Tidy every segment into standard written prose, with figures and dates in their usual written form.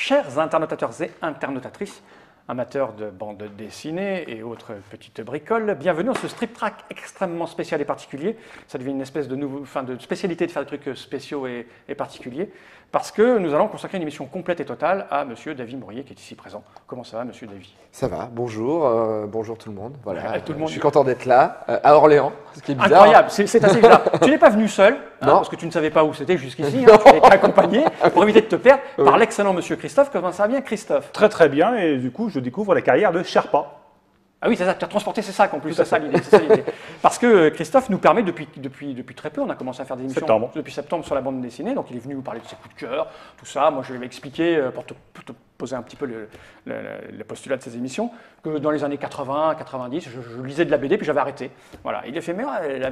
Chers internautateurs et internautatrices, amateurs de bande dessinée et autres petites bricoles, bienvenue dans ce strip track extrêmement spécial et particulier. Ça devient une espèce de, de spécialité de faire des trucs spéciaux et particuliers, parce que nous allons consacrer une émission complète et totale à Monsieur David Mourier qui est ici présent. Comment ça va, Monsieur David? Ça va, bonjour, bonjour tout le monde. Voilà, tout le monde. Je suis content d'être là, à Orléans, ce qui est bizarre. Incroyable, c'est assez bizarre. Tu n'es pas venu seul, hein, parce que tu ne savais pas où c'était jusqu'ici, hein, tu as été accompagné pour éviter de te perdre par l'excellent Monsieur Christophe. Comment ça va bien, Christophe? Très très bien, et du coup je découvre la carrière de Sherpa. Ah oui, c'est ça, tu as transporté ses sacs en plus, c'est ça l'idée. Parce que Christophe nous permet depuis très peu, on a commencé à faire des émissions depuis septembre sur la bande dessinée, donc il est venu nous parler de ses coups de cœur, tout ça. Moi je lui ai expliqué, pour te poser un petit peu le postulat de ces émissions, que dans les années 80, 90, je lisais de la BD puis j'avais arrêté. Voilà, il a fait, mais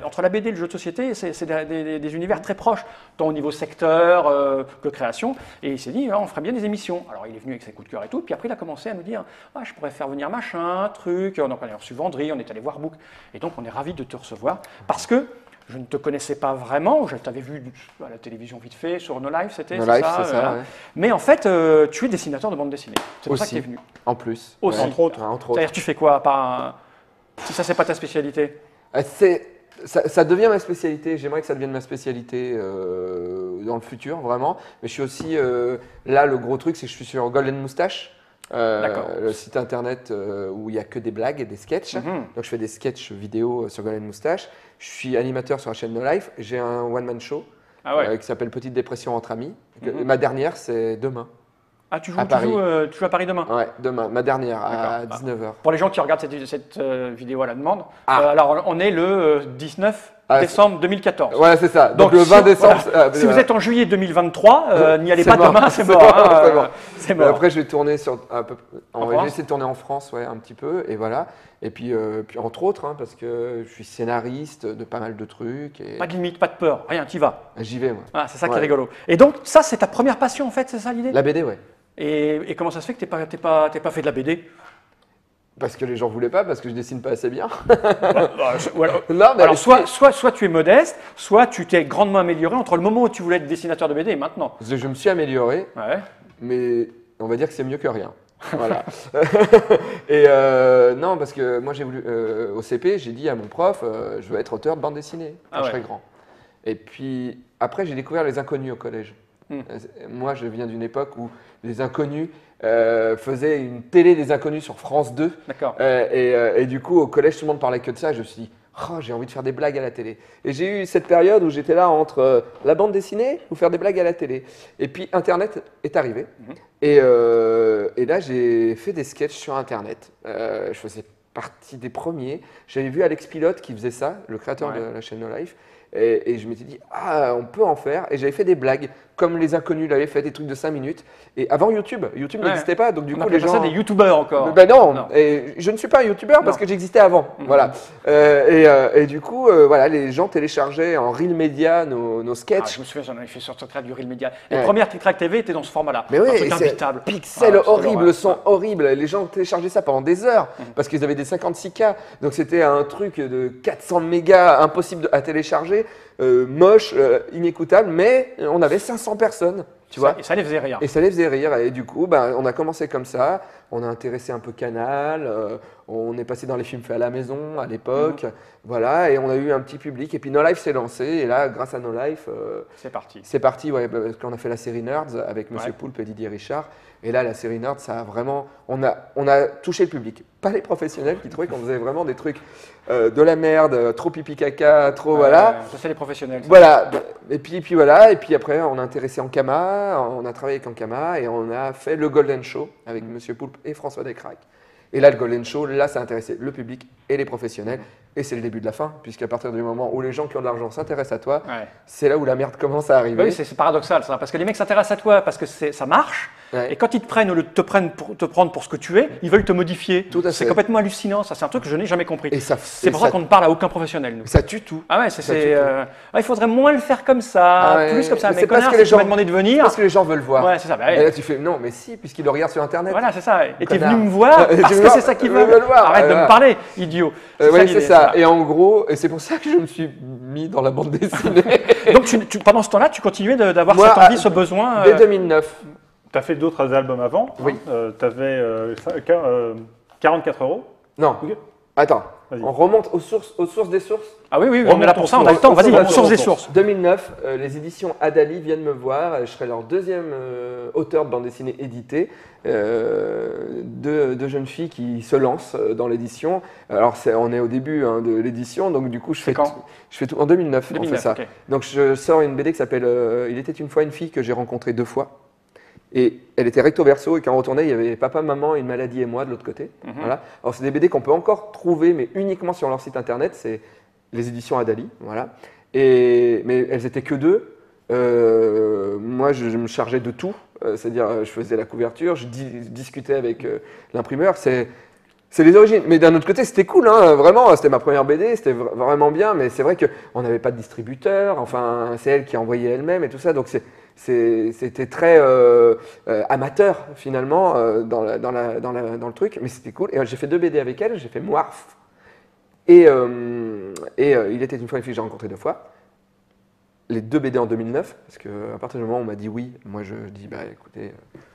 entre la BD et le jeu de société, c'est des univers très proches, tant au niveau secteur que création, et il s'est dit, on ferait bien des émissions. Alors il est venu avec ses coups de cœur et tout, puis après il a commencé à nous dire, je pourrais faire venir machin, truc, donc on a reçu Vendry, on est allé voir Book, et donc on est ravis de te recevoir, parce que je ne te connaissais pas vraiment, je t'avais vu à la télévision vite fait, sur No Life, c'était ça, ouais. Mais en fait, tu es dessinateur de bande dessinée. C'est pour ça que tu es venu. En plus. Aussi. Ouais, entre autres. C'est-à-dire, tu fais quoi si ça, c'est pas ta spécialité? Ça devient ma spécialité, j'aimerais que ça devienne ma spécialité dans le futur, vraiment. Mais je suis aussi, là, le gros truc, c'est que je suis sur Golden Moustache. Le site internet où il n'y a que des blagues et des sketchs. Donc je fais des sketchs vidéo sur Golden Moustache. Je suis animateur sur la chaîne No Life. J'ai un one-man show qui s'appelle Petite Dépression entre amis. Ma dernière, c'est demain. Ah, tu joues à Paris demain? Ouais, demain, ma dernière, à 19h. Pour les gens qui regardent cette vidéo à la demande, alors on est le 19 décembre 2014. Ouais, c'est ça. Donc le 20 décembre. Voilà. Si vous êtes en juillet 2023, n'y allez pas demain, c'est mort. C'est mort. Après, je vais tourner essayer de tourner en France, un petit peu, et voilà. Et puis entre autres, parce que je suis scénariste de pas mal de trucs. Et... Pas de limite, pas de peur, rien, t'y vas. J'y vais, moi. Ah, c'est ça qui est rigolo. Et donc, ça, c'est ta première passion, en fait, c'est ça l'idée? La BD, ouais. Et comment ça se fait que t'es pas fait de la BD? Parce que les gens voulaient pas, parce que je dessine pas assez bien. Alors, soit tu es modeste, soit tu t'es grandement amélioré entre le moment où tu voulais être dessinateur de BD et maintenant. Parce que je me suis amélioré, mais on va dire que c'est mieux que rien. Voilà. Et non, parce que moi j'ai voulu au CP, j'ai dit à mon prof, je veux être auteur de bande dessinée quand je serai grand. Et puis après j'ai découvert les inconnus au collège. Moi je viens d'une époque où les inconnus faisaient une télé des inconnus sur France 2. D'accord. Et du coup au collège tout le monde parlait que de ça. Je me suis dit, j'ai envie de faire des blagues à la télé. Et j'ai eu cette période où j'étais là entre la bande dessinée ou faire des blagues à la télé. Et puis Internet est arrivé. Et là, j'ai fait des sketchs sur Internet. Je faisais partie des premiers. J'avais vu Alex Pilote qui faisait ça, le créateur de la chaîne No Life. Et je m'étais dit, on peut en faire. Et j'avais fait des blagues, comme les inconnus l'avaient fait, des trucs de 5 minutes. Et avant YouTube n'existait pas. Donc du coup, les gens. Ça des youtubeurs encore. Ben non. Et je ne suis pas un youtubeur parce que j'existais avant. Voilà. Et du coup, les gens téléchargeaient en Reel Media nos sketchs. Je me souviens, j'en avais fait sur du Reel Media. Les premières Tic-Tac TV étaient dans ce format-là. Mais oui, c'est imbitable. Pixel horrible, le son horrible. Les gens téléchargeaient ça pendant des heures parce qu'ils avaient des 56K. Donc c'était un truc de 400 mégas impossible à télécharger. Moche, inécoutable, mais on avait 500 personnes, tu vois. Et ça les faisait rire. Et ça les faisait rire. Et du coup, on a commencé comme ça. On a intéressé un peu Canal. On est passé dans les films faits à la maison à l'époque. Voilà. Et on a eu un petit public. Et puis No Life s'est lancé. Et là, grâce à No Life, c'est parti. C'est parti, parce qu'on a fait la série Nerds avec Monsieur Poulpe et Didier Richard. Et là, la série Nerds, ça a vraiment. On a touché le public. Pas les professionnels qui trouvaient qu'on faisait vraiment des trucs de la merde, trop pipi caca, trop voilà. Ça, c'est les professionnels. Voilà. Et puis voilà. Et puis après, on a intéressé Ankama. On a travaillé avec Ankama et on a fait le Golden Show avec Monsieur Poulpe et François Descraques. Et là, le Golden Show, ça a intéressé le public et les professionnels. Et c'est le début de la fin, puisqu'à partir du moment où les gens qui ont de l'argent s'intéressent à toi, c'est là où la merde commence à arriver. Oui, c'est paradoxal ça, parce que les mecs s'intéressent à toi parce que ça marche, et quand ils te prennent au lieu de te prendre pour ce que tu es, ils veulent te modifier. Tout à fait. C'est complètement hallucinant, ça c'est un truc que je n'ai jamais compris. C'est pour ça ça qu'on ne parle à aucun professionnel, nous. Ça tue tout. Ah ouais, il faudrait moins le faire comme ça, plus comme ça. Mais parce que les gens m'ont demandé de venir. Parce que les gens veulent voir. Ouais, c'est ça. Et là tu fais non, mais si, puisqu'ils le regardent sur Internet. Voilà, c'est ça. Et t'es venu me voir parce que c'est ça qu'ils veulent. Arrête de me parler, idiot. Oui, c'est ça. Et en gros, et c'est pour ça que je me suis mis dans la bande dessinée. Donc pendant ce temps-là, tu continuais d'avoir cette envie, ce besoin. Dès 2009. Tu as fait d'autres albums avant. Oui. Tu avais 44 €. Non. Okay. Attends, on remonte aux sources des sources. Ah oui, on est là pour ça, on a le temps. Vas-y, sources des sources. 2009, les éditions Adali viennent me voir. Je serai leur deuxième auteur de bande dessinée éditée. Deux jeunes filles qui se lancent dans l'édition. Alors, on est au début de l'édition, donc du coup, je fais tout. En 2009, on fait ça. Okay. Donc, je sors une BD qui s'appelle Il était une fois une fille que j'ai rencontrée 2 fois. Et elle était recto verso, et quand on retournait, il y avait papa, maman, une maladie et moi de l'autre côté. Voilà. Alors, c'est des BD qu'on peut encore trouver, mais uniquement sur leur site internet. C'est les éditions Adali. Voilà. Mais elles étaient que 2. Moi, je me chargeais de tout. C'est-à-dire, je faisais la couverture, je discutais avec l'imprimeur. C'est les origines. Mais d'un autre côté, c'était cool. Hein, vraiment, c'était ma première BD. C'était vraiment bien. Mais c'est vrai qu'on n'avait pas de distributeur. Enfin, c'est elle qui envoyait elle-même et tout ça. Donc, c'était très amateur finalement dans le truc, mais c'était cool. Et j'ai fait 2 BD avec elle, j'ai fait Moirf et Il était une fois une fille que j'ai rencontrée 2 fois. Les 2 BD en 2009, parce qu'à partir du moment où on m'a dit oui, moi je dis bah écoutez,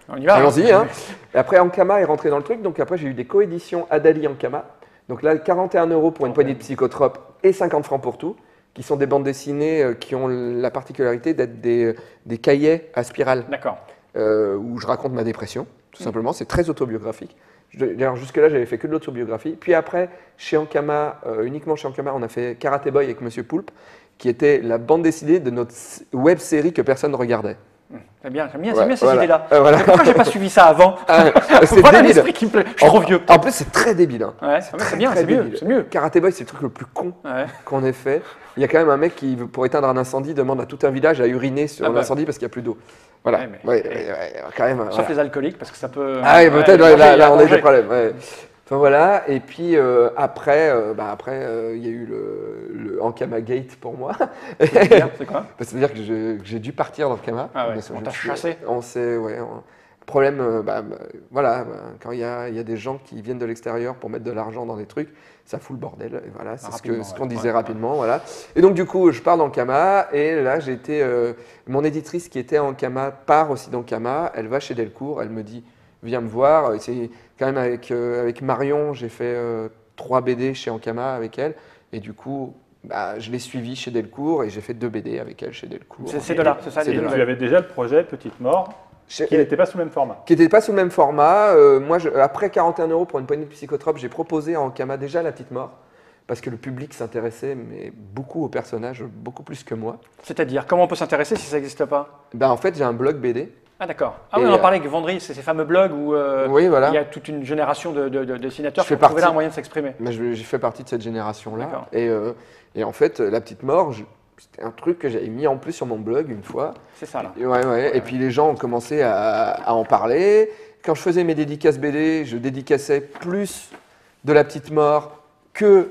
allons-y. Hein. Et après Ankama est rentré dans le truc, donc après j'ai eu des coéditions Adali Ankama. Donc là 41 € pour une poignée de psychotropes et 50 francs pour tout, qui sont des bandes dessinées qui ont la particularité d'être des cahiers à spirale. D'accord. Où je raconte ma dépression, tout simplement. C'est très autobiographique. D'ailleurs, jusque-là, j'avais fait que de l'autobiographie. Puis après, chez Ankama, uniquement chez Ankama, on a fait Karate Boy avec Monsieur Poulpe, qui était la bande dessinée de notre web série que personne ne regardait. J'aime bien ces idées-là. Voilà. Pourquoi j'ai pas suivi ça avant? C'est voilà l'esprit qui me plaît. Je suis trop vieux. En plus, c'est très débile. Hein. Ouais, c'est bien, c'est mieux. Karate Boy, c'est le truc le plus con qu'on ait fait. Il y a quand même un mec qui, pour éteindre un incendie, demande à tout un village à uriner sur l'incendie parce qu'il n'y a plus d'eau. Voilà. Quand même. Sauf les alcooliques, parce que ça peut. Ah oui, peut-être, là, on a eu des problèmes. Ouais. Enfin voilà, et puis après, il y a eu le Ankama Gate pour moi. C'est quoi? C'est-à-dire que j'ai dû partir d'Ankama. Ah ouais, on t'a chassé. On s'est, problème, voilà, quand il y a des gens qui viennent de l'extérieur pour mettre de l'argent dans des trucs, ça fout le bordel. Et voilà, c'est ce qu'on disait rapidement. Voilà. Et donc du coup, je pars d'Ankama, et là j'ai été, mon éditrice qui était en Ankama part aussi d'Ankama. Elle va chez Delcourt, elle me dit viens me voir. C'est quand même avec Marion, j'ai fait 3 BD chez Ankama avec elle, et du coup. Je l'ai suivi chez Delcourt et j'ai fait 2 BD avec elle chez Delcourt. C'est de là, c'est ça. Tu avais déjà le projet Petite Mort, qui n'était pas sous le même format. Qui n'était pas sous le même format. Moi, après 41 € pour une poignée de psychotropes, j'ai proposé à Ankama déjà La Petite Mort, parce que le public s'intéressait mais beaucoup aux personnages, beaucoup plus que moi. C'est-à-dire, comment on peut s'intéresser si ça n'existe pas? En fait, j'ai un blog BD. Ah d'accord. Ah oui, on en parlait avec Vendry, c'est ces fameux blogs où oui, voilà. il y a toute une génération de dessinateurs qui ont trouvé là un moyen de s'exprimer. J'ai fait partie de cette génération-là. Et en fait, La Petite Mort, c'était un truc que j'avais mis en plus sur mon blog une fois. C'est ça là. Et puis les gens ont commencé à en parler. Quand je faisais mes dédicaces BD, je dédicaçais plus de La Petite Mort que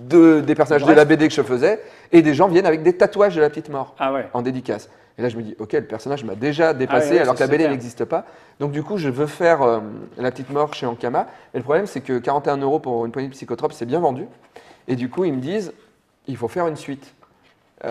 des personnages de la BD que je faisais. Et des gens viennent avec des tatouages de La Petite Mort en dédicace. Et là, je me dis, ok, le personnage m'a déjà dépassé alors que la BD n'existe pas. Donc, du coup, je veux faire La Petite Mort chez Ankama. Et le problème, c'est que 41 € pour une poignée de psychotropes, c'est bien vendu. Et du coup, ils me disent, il faut faire une suite. Et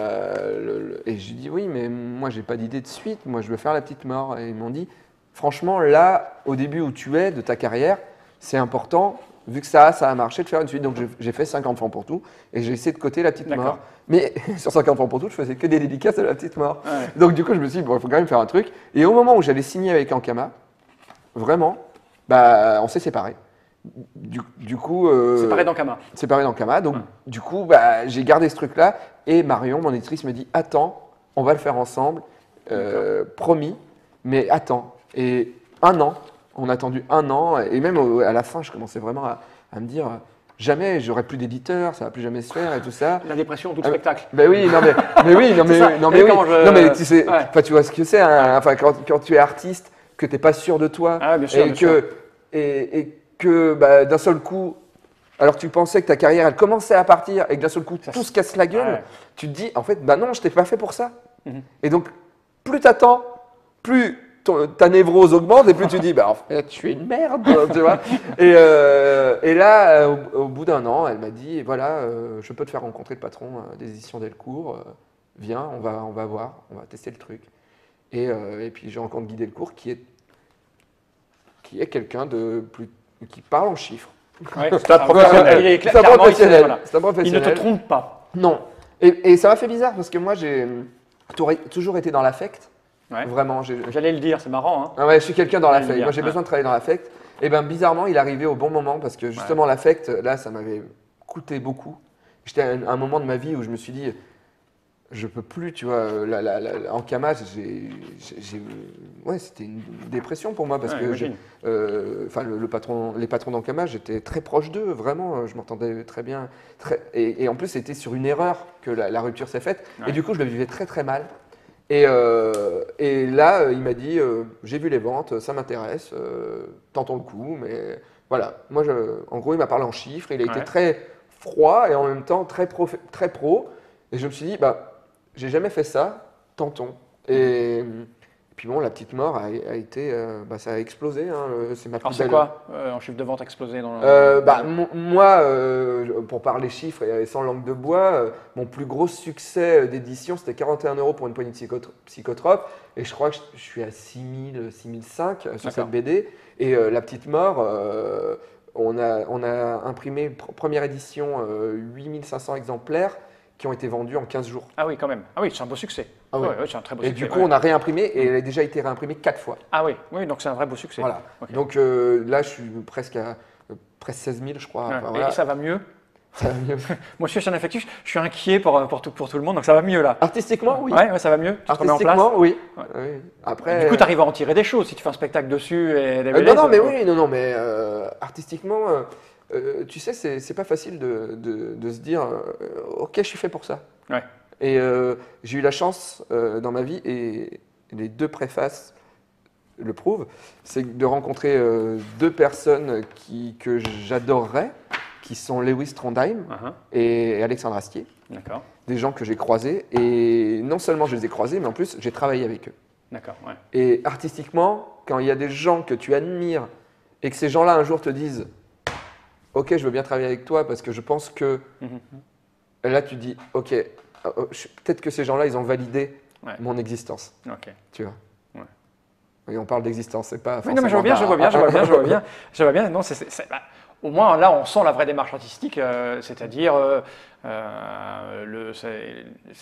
je dis, oui, mais moi, j'ai pas d'idée de suite. Moi, je veux faire La Petite Mort. Et ils m'ont dit, franchement, là, au début où tu es de ta carrière, c'est important, vu que ça a marché, de faire une suite. Donc, j'ai fait 50 francs pour tout. Et j'ai essayé de coter La Petite Mort. Mais sur 50 francs pour tout, je faisais que des dédicaces à La Petite Mort. Ouais. Donc du coup, je me suis dit, bon, il faut quand même faire un truc. Et au moment où j'allais signer avec Ankama, vraiment, on s'est séparés. Du coup… séparés d'Ankama. Séparés d'Ankama. Donc du coup, j'ai gardé ce truc-là. Et Marion, mon éditrice, me dit, attends, on va le faire ensemble. Promis, mais attends. Et 1 an, on a attendu 1 an. Et même à la fin, je commençais vraiment à me dire… Jamais, j'aurai plus d'éditeur, ça va plus jamais se faire et tout ça. La dépression, tout spectacle. Oui, tu sais, tu vois ce que c'est. Hein, quand tu es artiste, que tu n'es pas sûr de toi, et que d'un seul coup, alors tu pensais que ta carrière, elle commençait à partir, et que d'un seul coup, tout se casse la gueule, tu te dis, en fait, non, je t'ai pas fait pour ça. Et donc, plus tu attends, plus ta névrose augmente et plus tu dis, en fait, je suis une merde, tu vois. Et là, au bout d'1 an, elle m'a dit, voilà, je peux te faire rencontrer le patron des éditions Delcourt, viens, on va voir, on va tester le truc. Et puis je rencontre Guy Delcourt qui est quelqu'un qui parle en chiffres. Ouais, c'est un professionnel. C'est un professionnel. Voilà. C'est un professionnel. Il ne te trompe pas. Non. Et ça m'a fait bizarre parce que moi, j'ai toujours été dans l'affect. Ouais. Vraiment. J'allais le dire, c'est marrant. Hein. Ah ouais, je suis quelqu'un dans l'affect. Moi, j'ai besoin de travailler dans l'affect. Et bien, bizarrement, il arrivait au bon moment parce que justement, l'affect, là, ça m'avait coûté beaucoup. J'étais à un moment de ma vie où je me suis dit, je peux plus, tu vois, en Camas, c'était une dépression pour moi parce que les patrons d'Ankama, j'étais très proche d'eux, vraiment, je m'entendais très bien. Et en plus, c'était sur une erreur que la rupture s'est faite. Ouais. Et du coup, je le vivais très très mal. Et là, il m'a dit, j'ai vu les ventes, ça m'intéresse, tentons le coup. Mais voilà, moi, en gros, il m'a parlé en chiffres, il a été très froid et en même temps très pro. Et je me suis dit, j'ai jamais fait ça, tentons. Et puis bon, la petite mort a été, ça a explosé. Hein, c'est ma plus Alors c'est belle... quoi en chiffre de vente explosé dans le... Moi, pour parler chiffres et sans langue de bois, mon plus gros succès d'édition, c'était 41 € pour une poignée de psychotropes. Et je crois que je suis à 6000, 6005 sur cette BD. Et la petite mort, on a imprimé, première édition, 8500 exemplaires qui ont été vendus en 15 jours. Ah oui, quand même. Ah oui, c'est un beau succès. Ah oui. C'est un très beau succès. Et du coup, on a réimprimé et elle a déjà été réimprimée 4 fois. Ah oui, donc c'est un vrai beau succès. Voilà. Okay. Donc là, je suis presque à 16 000, je crois. Ouais. Enfin, voilà. Et ça va mieux? Ça va mieux. Moi, je suis un affectif, je suis inquiet pour tout le monde, donc ça va mieux là. Artistiquement, oui. Ouais, ça va mieux. Artistiquement, oui. Oui. Après, du coup, tu arrives à en tirer des choses si tu fais un spectacle dessus et des mais artistiquement, tu sais, c'est pas facile de se dire, ok, je suis fait pour ça. Ouais. Et j'ai eu la chance dans ma vie, et les 2 préfaces le prouvent, c'est de rencontrer 2 personnes que j'adorerais, qui sont Lewis Trondheim et Alexandre Astier. D'accord. Des gens que j'ai croisés, et non seulement je les ai croisés, mais en plus j'ai travaillé avec eux. D'accord, ouais. Et artistiquement, quand il y a des gens que tu admires et que ces gens-là un jour te disent « Ok, je veux bien travailler avec toi parce que je pense que… Là, tu dis « Ok, peut-être que ces gens-là, ils ont validé mon existence. » Ok. Tu vois. Et on parle d'existence, c'est pas forcément… Oui, non, mais je vois bien. Non, au moins, là, on sent la vraie démarche artistique, c'est-à-dire ce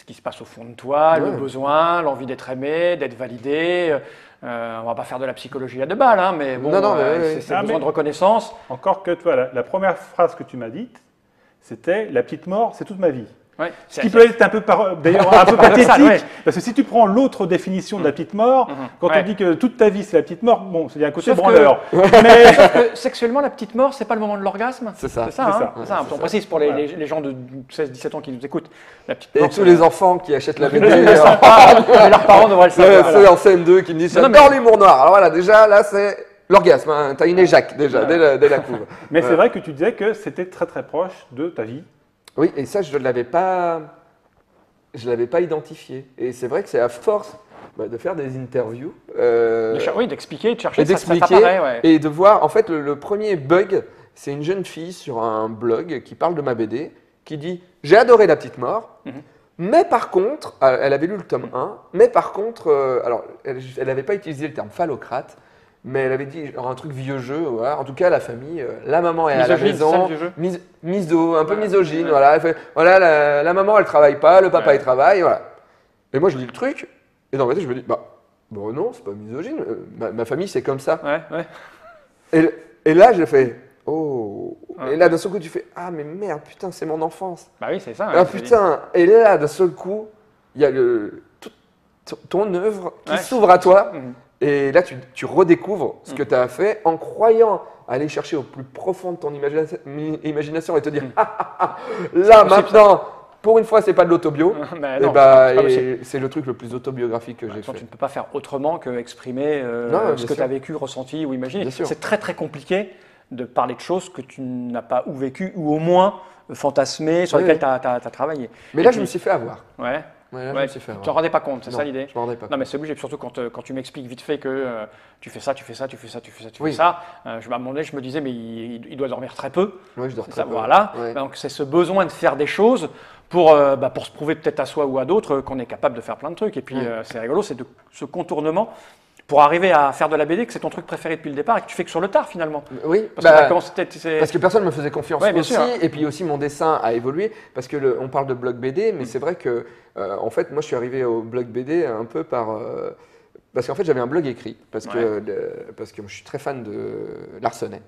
qui se passe au fond de toi, le besoin, l'envie d'être aimé, d'être validé. On ne va pas faire de la psychologie à 2 balles, hein, mais bon, c'est le besoin de reconnaissance. Encore que toi, la première phrase que tu m'as dite, c'était « la petite mort, c'est toute ma vie ». Ouais, ce qui peut être d'ailleurs un peu pathétique, parce que si tu prends l'autre définition de la petite mort, quand on dit que toute ta vie c'est la petite mort, bon, c'est un côté branleur. Sauf que sexuellement, la petite mort, c'est pas le moment de l'orgasme. C'est ça. On précise pour les gens de 16-17 ans qui nous écoutent. La petite mort, et tous les enfants qui achètent la BD. Leurs parents devraient le savoir. Ceux en CM2 qui me disent j'adore l'humour noir. Alors voilà, déjà là c'est l'orgasme, hein. Tu as une éjac déjà dès la couve. Mais c'est vrai que tu disais que c'était très très proche de ta vie. Oui, et ça, je ne l'avais pas identifié. Et c'est vrai que c'est à force de faire des interviews. D'expliquer, de chercher, ça apparaît, et de voir, en fait, le premier bug, c'est une jeune fille sur un blog qui parle de ma BD, qui dit « J'ai adoré La Petite Mort, mais par contre… » Elle avait lu le tome 1, mais par contre, alors, elle n'avait pas utilisé le terme phallocrate, mais elle avait dit un truc vieux jeu, voilà. En tout cas la famille, la maman est à la maison, un peu misogyne, voilà. Elle fait, voilà, la maman elle travaille pas, le papa il travaille, voilà. Et moi je lis le truc, et dans ma tête je me dis, bon non, c'est pas misogyne, ma famille c'est comme ça. Et là je fais, oh, et là d'un seul coup tu fais, ah mais merde, putain c'est mon enfance. Bah oui c'est ça. Ah putain, et là d'un seul coup, il y a ton œuvre qui s'ouvre à toi. Et là, tu redécouvres ce que tu as fait en croyant aller chercher au plus profond de ton imagination et te dire là, maintenant, pour une fois, c'est pas de l'autobio. Et c'est le truc le plus autobiographique que j'ai fait. Tu ne peux pas faire autrement que exprimer ce que tu as vécu, ressenti ou imaginé. C'est très très compliqué de parler de choses que tu n'as pas ou vécu ou au moins fantasmé, sur lesquelles tu as travaillé. Mais là, je me suis fait avoir. Tu ne te rendais pas compte, c'est ça l'idée? Je m'en rendais pas compte. Non, mais c'est obligé, surtout quand tu m'expliques vite fait que tu fais ça. À un moment donné, je me disais, mais il doit dormir très peu. Oui, je dors très peu. Voilà. Donc, c'est ce besoin de faire des choses pour se prouver peut-être à soi ou à d'autres qu'on est capable de faire plein de trucs. Et puis c'est rigolo, c'est de ce contournement pour arriver à faire de la BD, que c'est ton truc préféré depuis le départ et que tu fais que sur le tard finalement. Oui, parce que personne ne me faisait confiance aussi, et puis aussi mon dessin a évolué, parce que on parle de blog BD, mais c'est vrai que en fait moi je suis arrivé au blog BD un peu parce qu'en fait j'avais un blog écrit, parce que je suis très fan de Larsenet.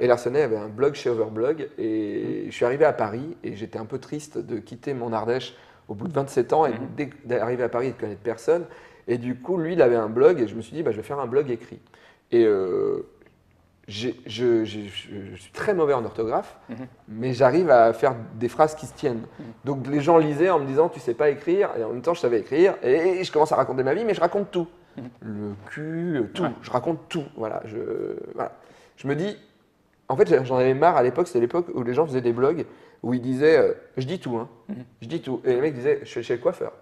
Et Larsenet avait un blog chez Overblog, et je suis arrivé à Paris et j'étais un peu triste de quitter mon Ardèche au bout de 27 ans et d'arriver à Paris et de connaître personne. Et du coup, lui, il avait un blog et je me suis dit, je vais faire un blog écrit. Et je suis très mauvais en orthographe, mais j'arrive à faire des phrases qui se tiennent. Donc les gens lisaient en me disant, tu sais pas écrire, et en même temps, je savais écrire. Et je commence à raconter ma vie, mais je raconte tout. Le cul, tout. Je raconte tout. Voilà. Je me dis, en fait, j'en avais marre à l'époque, c'était l'époque où les gens faisaient des blogs où ils disaient je dis tout, hein. Je dis tout. Et les mecs disaient je suis chez le coiffeur.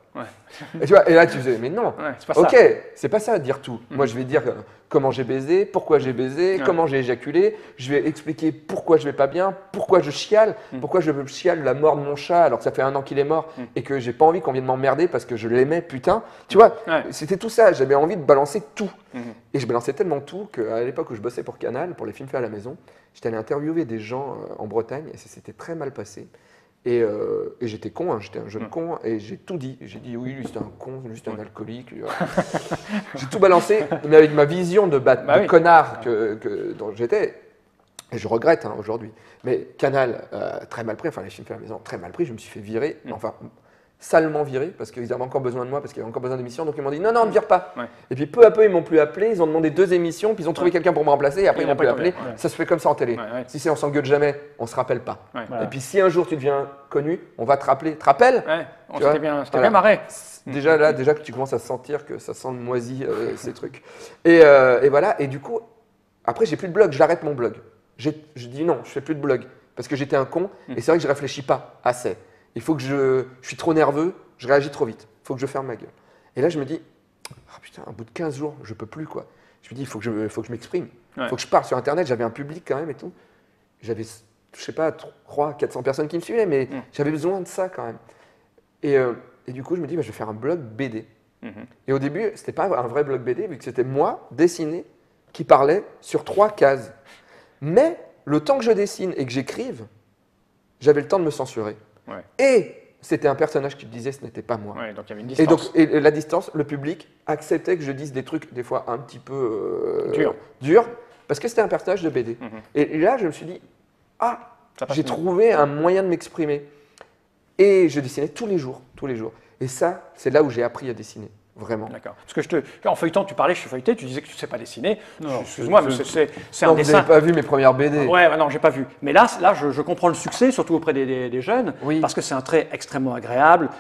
Et tu vois, et là tu disais mais non, c'est pas ça. C'est pas ça dire tout. Moi je vais dire comment j'ai baisé, pourquoi j'ai baisé, comment j'ai éjaculé, je vais expliquer pourquoi je vais pas bien, pourquoi je chiale, pourquoi je chiale la mort de mon chat alors que ça fait 1 an qu'il est mort et que j'ai pas envie qu'on vienne m'emmerder parce que je l'aimais, putain. Tu vois, c'était tout ça, j'avais envie de balancer tout. Et je balançais tellement tout qu'à l'époque où je bossais pour Canal, pour les films faits à la maison, j'étais allé interviewer des gens en Bretagne et ça s'était très mal passé. Et j'étais con, hein, j'étais un jeune con, et j'ai tout dit. J'ai dit oui, lui c'était un con, lui c'était un alcoolique. J'ai tout balancé, mais avec ma vision de connard dont j'étais, et je regrette aujourd'hui. Mais Canal, très mal pris, enfin les films faits à la maison, très mal pris, je me suis fait virer, enfin salement viré, parce qu'ils avaient encore besoin de moi, parce qu'ils avaient encore besoin d'émissions, donc ils m'ont dit non, on ne vire pas. Et puis peu à peu, ils m'ont plus appelé, ils ont demandé 2 émissions, puis ils ont trouvé quelqu'un pour me remplacer, et après ils m'ont plus appelé. Ça se fait comme ça en télé. Si c'est on s'engueule jamais, on se rappelle pas. Et puis si un jour tu deviens connu, on va te rappeler. Tu te rappelles? C'était bien marré. Déjà là, que tu commences à sentir que ça sent le moisi, ces trucs. Et voilà, et du coup, après j'ai plus de blog, j'arrête mon blog. Je dis non, je fais plus de blog, parce que j'étais un con, et c'est vrai que je réfléchis pas assez. Il faut que je suis trop nerveux, je réagis trop vite. Il faut que je ferme ma gueule. Et là, je me dis, putain, un bout de 15 jours, je peux plus, quoi. Je me dis, il faut que je m'exprime. Il faut que je parle sur Internet. J'avais un public quand même et tout. J'avais, je sais pas, 300-400 personnes qui me suivaient, mais j'avais besoin de ça quand même. Et du coup, je me dis, je vais faire un blog BD. Et au début, c'était pas un vrai blog BD, vu que c'était moi, dessiné, qui parlait sur 3 cases. Mais le temps que je dessine et que j'écrive, j'avais le temps de me censurer. Et c'était un personnage qui disait ce n'était pas moi. Donc il y avait une distance. Et la distance, le public acceptait que je dise des trucs des fois un petit peu durs, parce que c'était un personnage de BD. Et là, je me suis dit, j'ai trouvé un moyen de m'exprimer. Et je dessinais tous les jours. Et ça, c'est là où j'ai appris à dessiner. Vraiment. D'accord. Parce que en feuilletant, tu parlais, je suis feuilleté, tu disais que tu ne sais pas dessiner. Excuse-moi, mais c'est un dessin. Vous n'avez pas vu mes premières BD. Non, j'ai pas vu. Mais là je comprends le succès, surtout auprès des jeunes, parce que c'est un trait extrêmement agréable,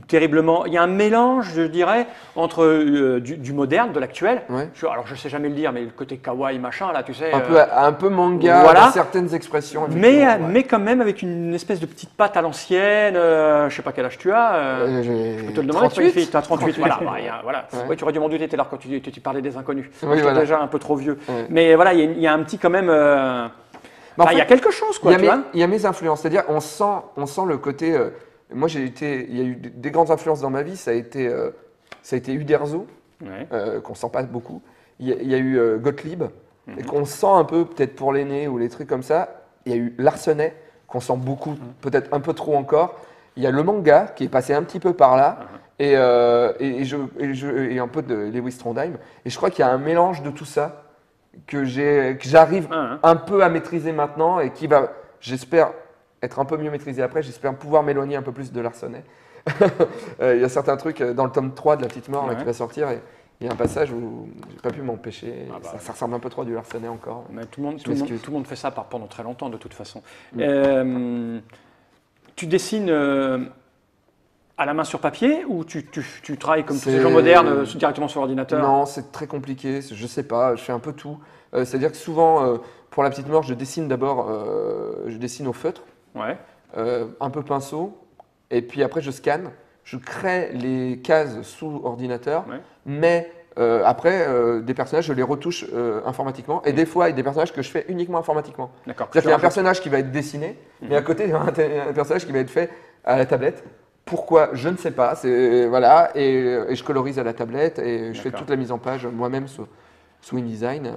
terriblement. Il y a un mélange, je dirais, entre du moderne, de l'actuel. Alors, je sais jamais le dire, mais le côté kawaii, machin, là, tu sais. Un peu manga, certaines expressions. Mais quand même avec une espèce de petite patte à l'ancienne. Je sais pas quel âge tu as. Je peux te le demander. 38. Tu as 38, voilà. Tu aurais dû m'en douter tout à l'heure quand tu parlais des inconnus. J'étais déjà un peu trop vieux. Mais voilà, il y a un petit quand même. Il y a quelque chose, quoi. Il y a mes influences, c'est-à-dire on sent le côté. Moi, il y a eu des grandes influences dans ma vie. Ça a été Uderzo, qu'on sent pas beaucoup. Il y a eu Gottlieb, et qu'on sent un peu peut-être pour l'aîné ou les trucs comme ça. Il y a eu Larsenet, qu'on sent beaucoup, peut-être un peu trop encore. Il y a le manga qui est passé un petit peu par là. Et un peu de Lewis Trondheim. Et je crois qu'il y a un mélange de tout ça que j'arrive un peu à maîtriser maintenant et qui va, j'espère, être un peu mieux maîtrisé après. J'espère pouvoir m'éloigner un peu plus de Larsenet. Il y a certains trucs dans le tome 3 de La Petite Mort qui va sortir. Et il y a un passage où j'ai pas pu m'empêcher. Ça ressemble un peu trop à du Larsenet encore. Mais tout le monde fait ça pendant très longtemps de toute façon. Tu dessines à la main sur papier ou tu travailles comme tous les gens modernes directement sur l'ordinateur? Non, c'est très compliqué, je sais pas, je fais un peu tout. C'est-à-dire que souvent, pour La Petite Mort, je dessine d'abord au feutre, un peu pinceau, et puis après je scanne, je crée les cases sous ordinateur, mais après, des personnages, je les retouche informatiquement, et des fois, il y a des personnages que je fais uniquement informatiquement. C'est-à-dire qu'il y a un personnage qui va être dessiné, mais à côté, il y a un personnage qui va être fait à la tablette. Pourquoi? Je ne sais pas. Voilà, et je colorise à la tablette et je fais toute la mise en page moi-même sous InDesign.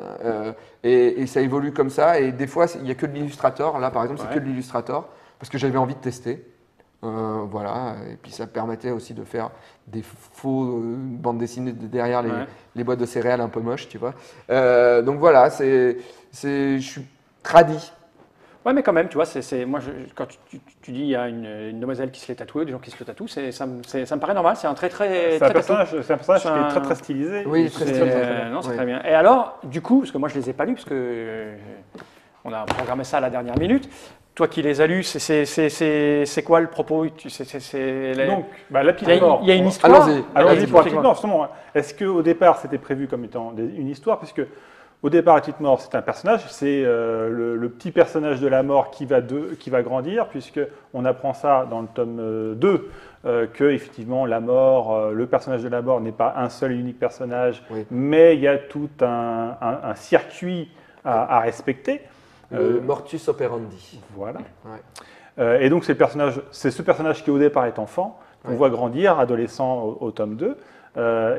Et ça évolue comme ça. Et des fois, il n'y a que de l'Illustrator. Là, par exemple, c'est que de l'Illustrator parce que j'avais envie de tester. Voilà, et puis ça permettait aussi de faire des faux bandes dessinées derrière les boîtes de céréales un peu moches, tu vois. Donc voilà, je suis tradit. Ouais, mais quand même, tu vois, moi, quand tu dis il y a une demoiselle qui se l'est tatouée, des gens qui se le tatouent, ça me paraît normal. C'est un c'est un personnage qui est très très stylisé. Oui, très stylisé. Non, c'est très bien. Et alors, du coup, parce que moi je les ai pas lus, parce que on a programmé ça à la dernière minute. Toi qui les as lus, c'est quoi le propos? Donc, la petite mort. Il y a une histoire. Allons-y pour la petite mort. Justement, est-ce qu'au départ, c'était prévu comme étant une histoire? Puisque au départ, la petite mort, c'est un personnage. C'est le petit personnage de la mort qui va grandir, puisqu'on apprend ça dans le tome 2, que effectivement, la mort, le personnage de la mort n'est pas un seul et unique personnage, mais il y a tout un circuit à respecter. Mortus operandi. Voilà. Ouais. Et donc, c'est ce personnage qui, au départ, est enfant, qu'on voit grandir, adolescent au tome 2.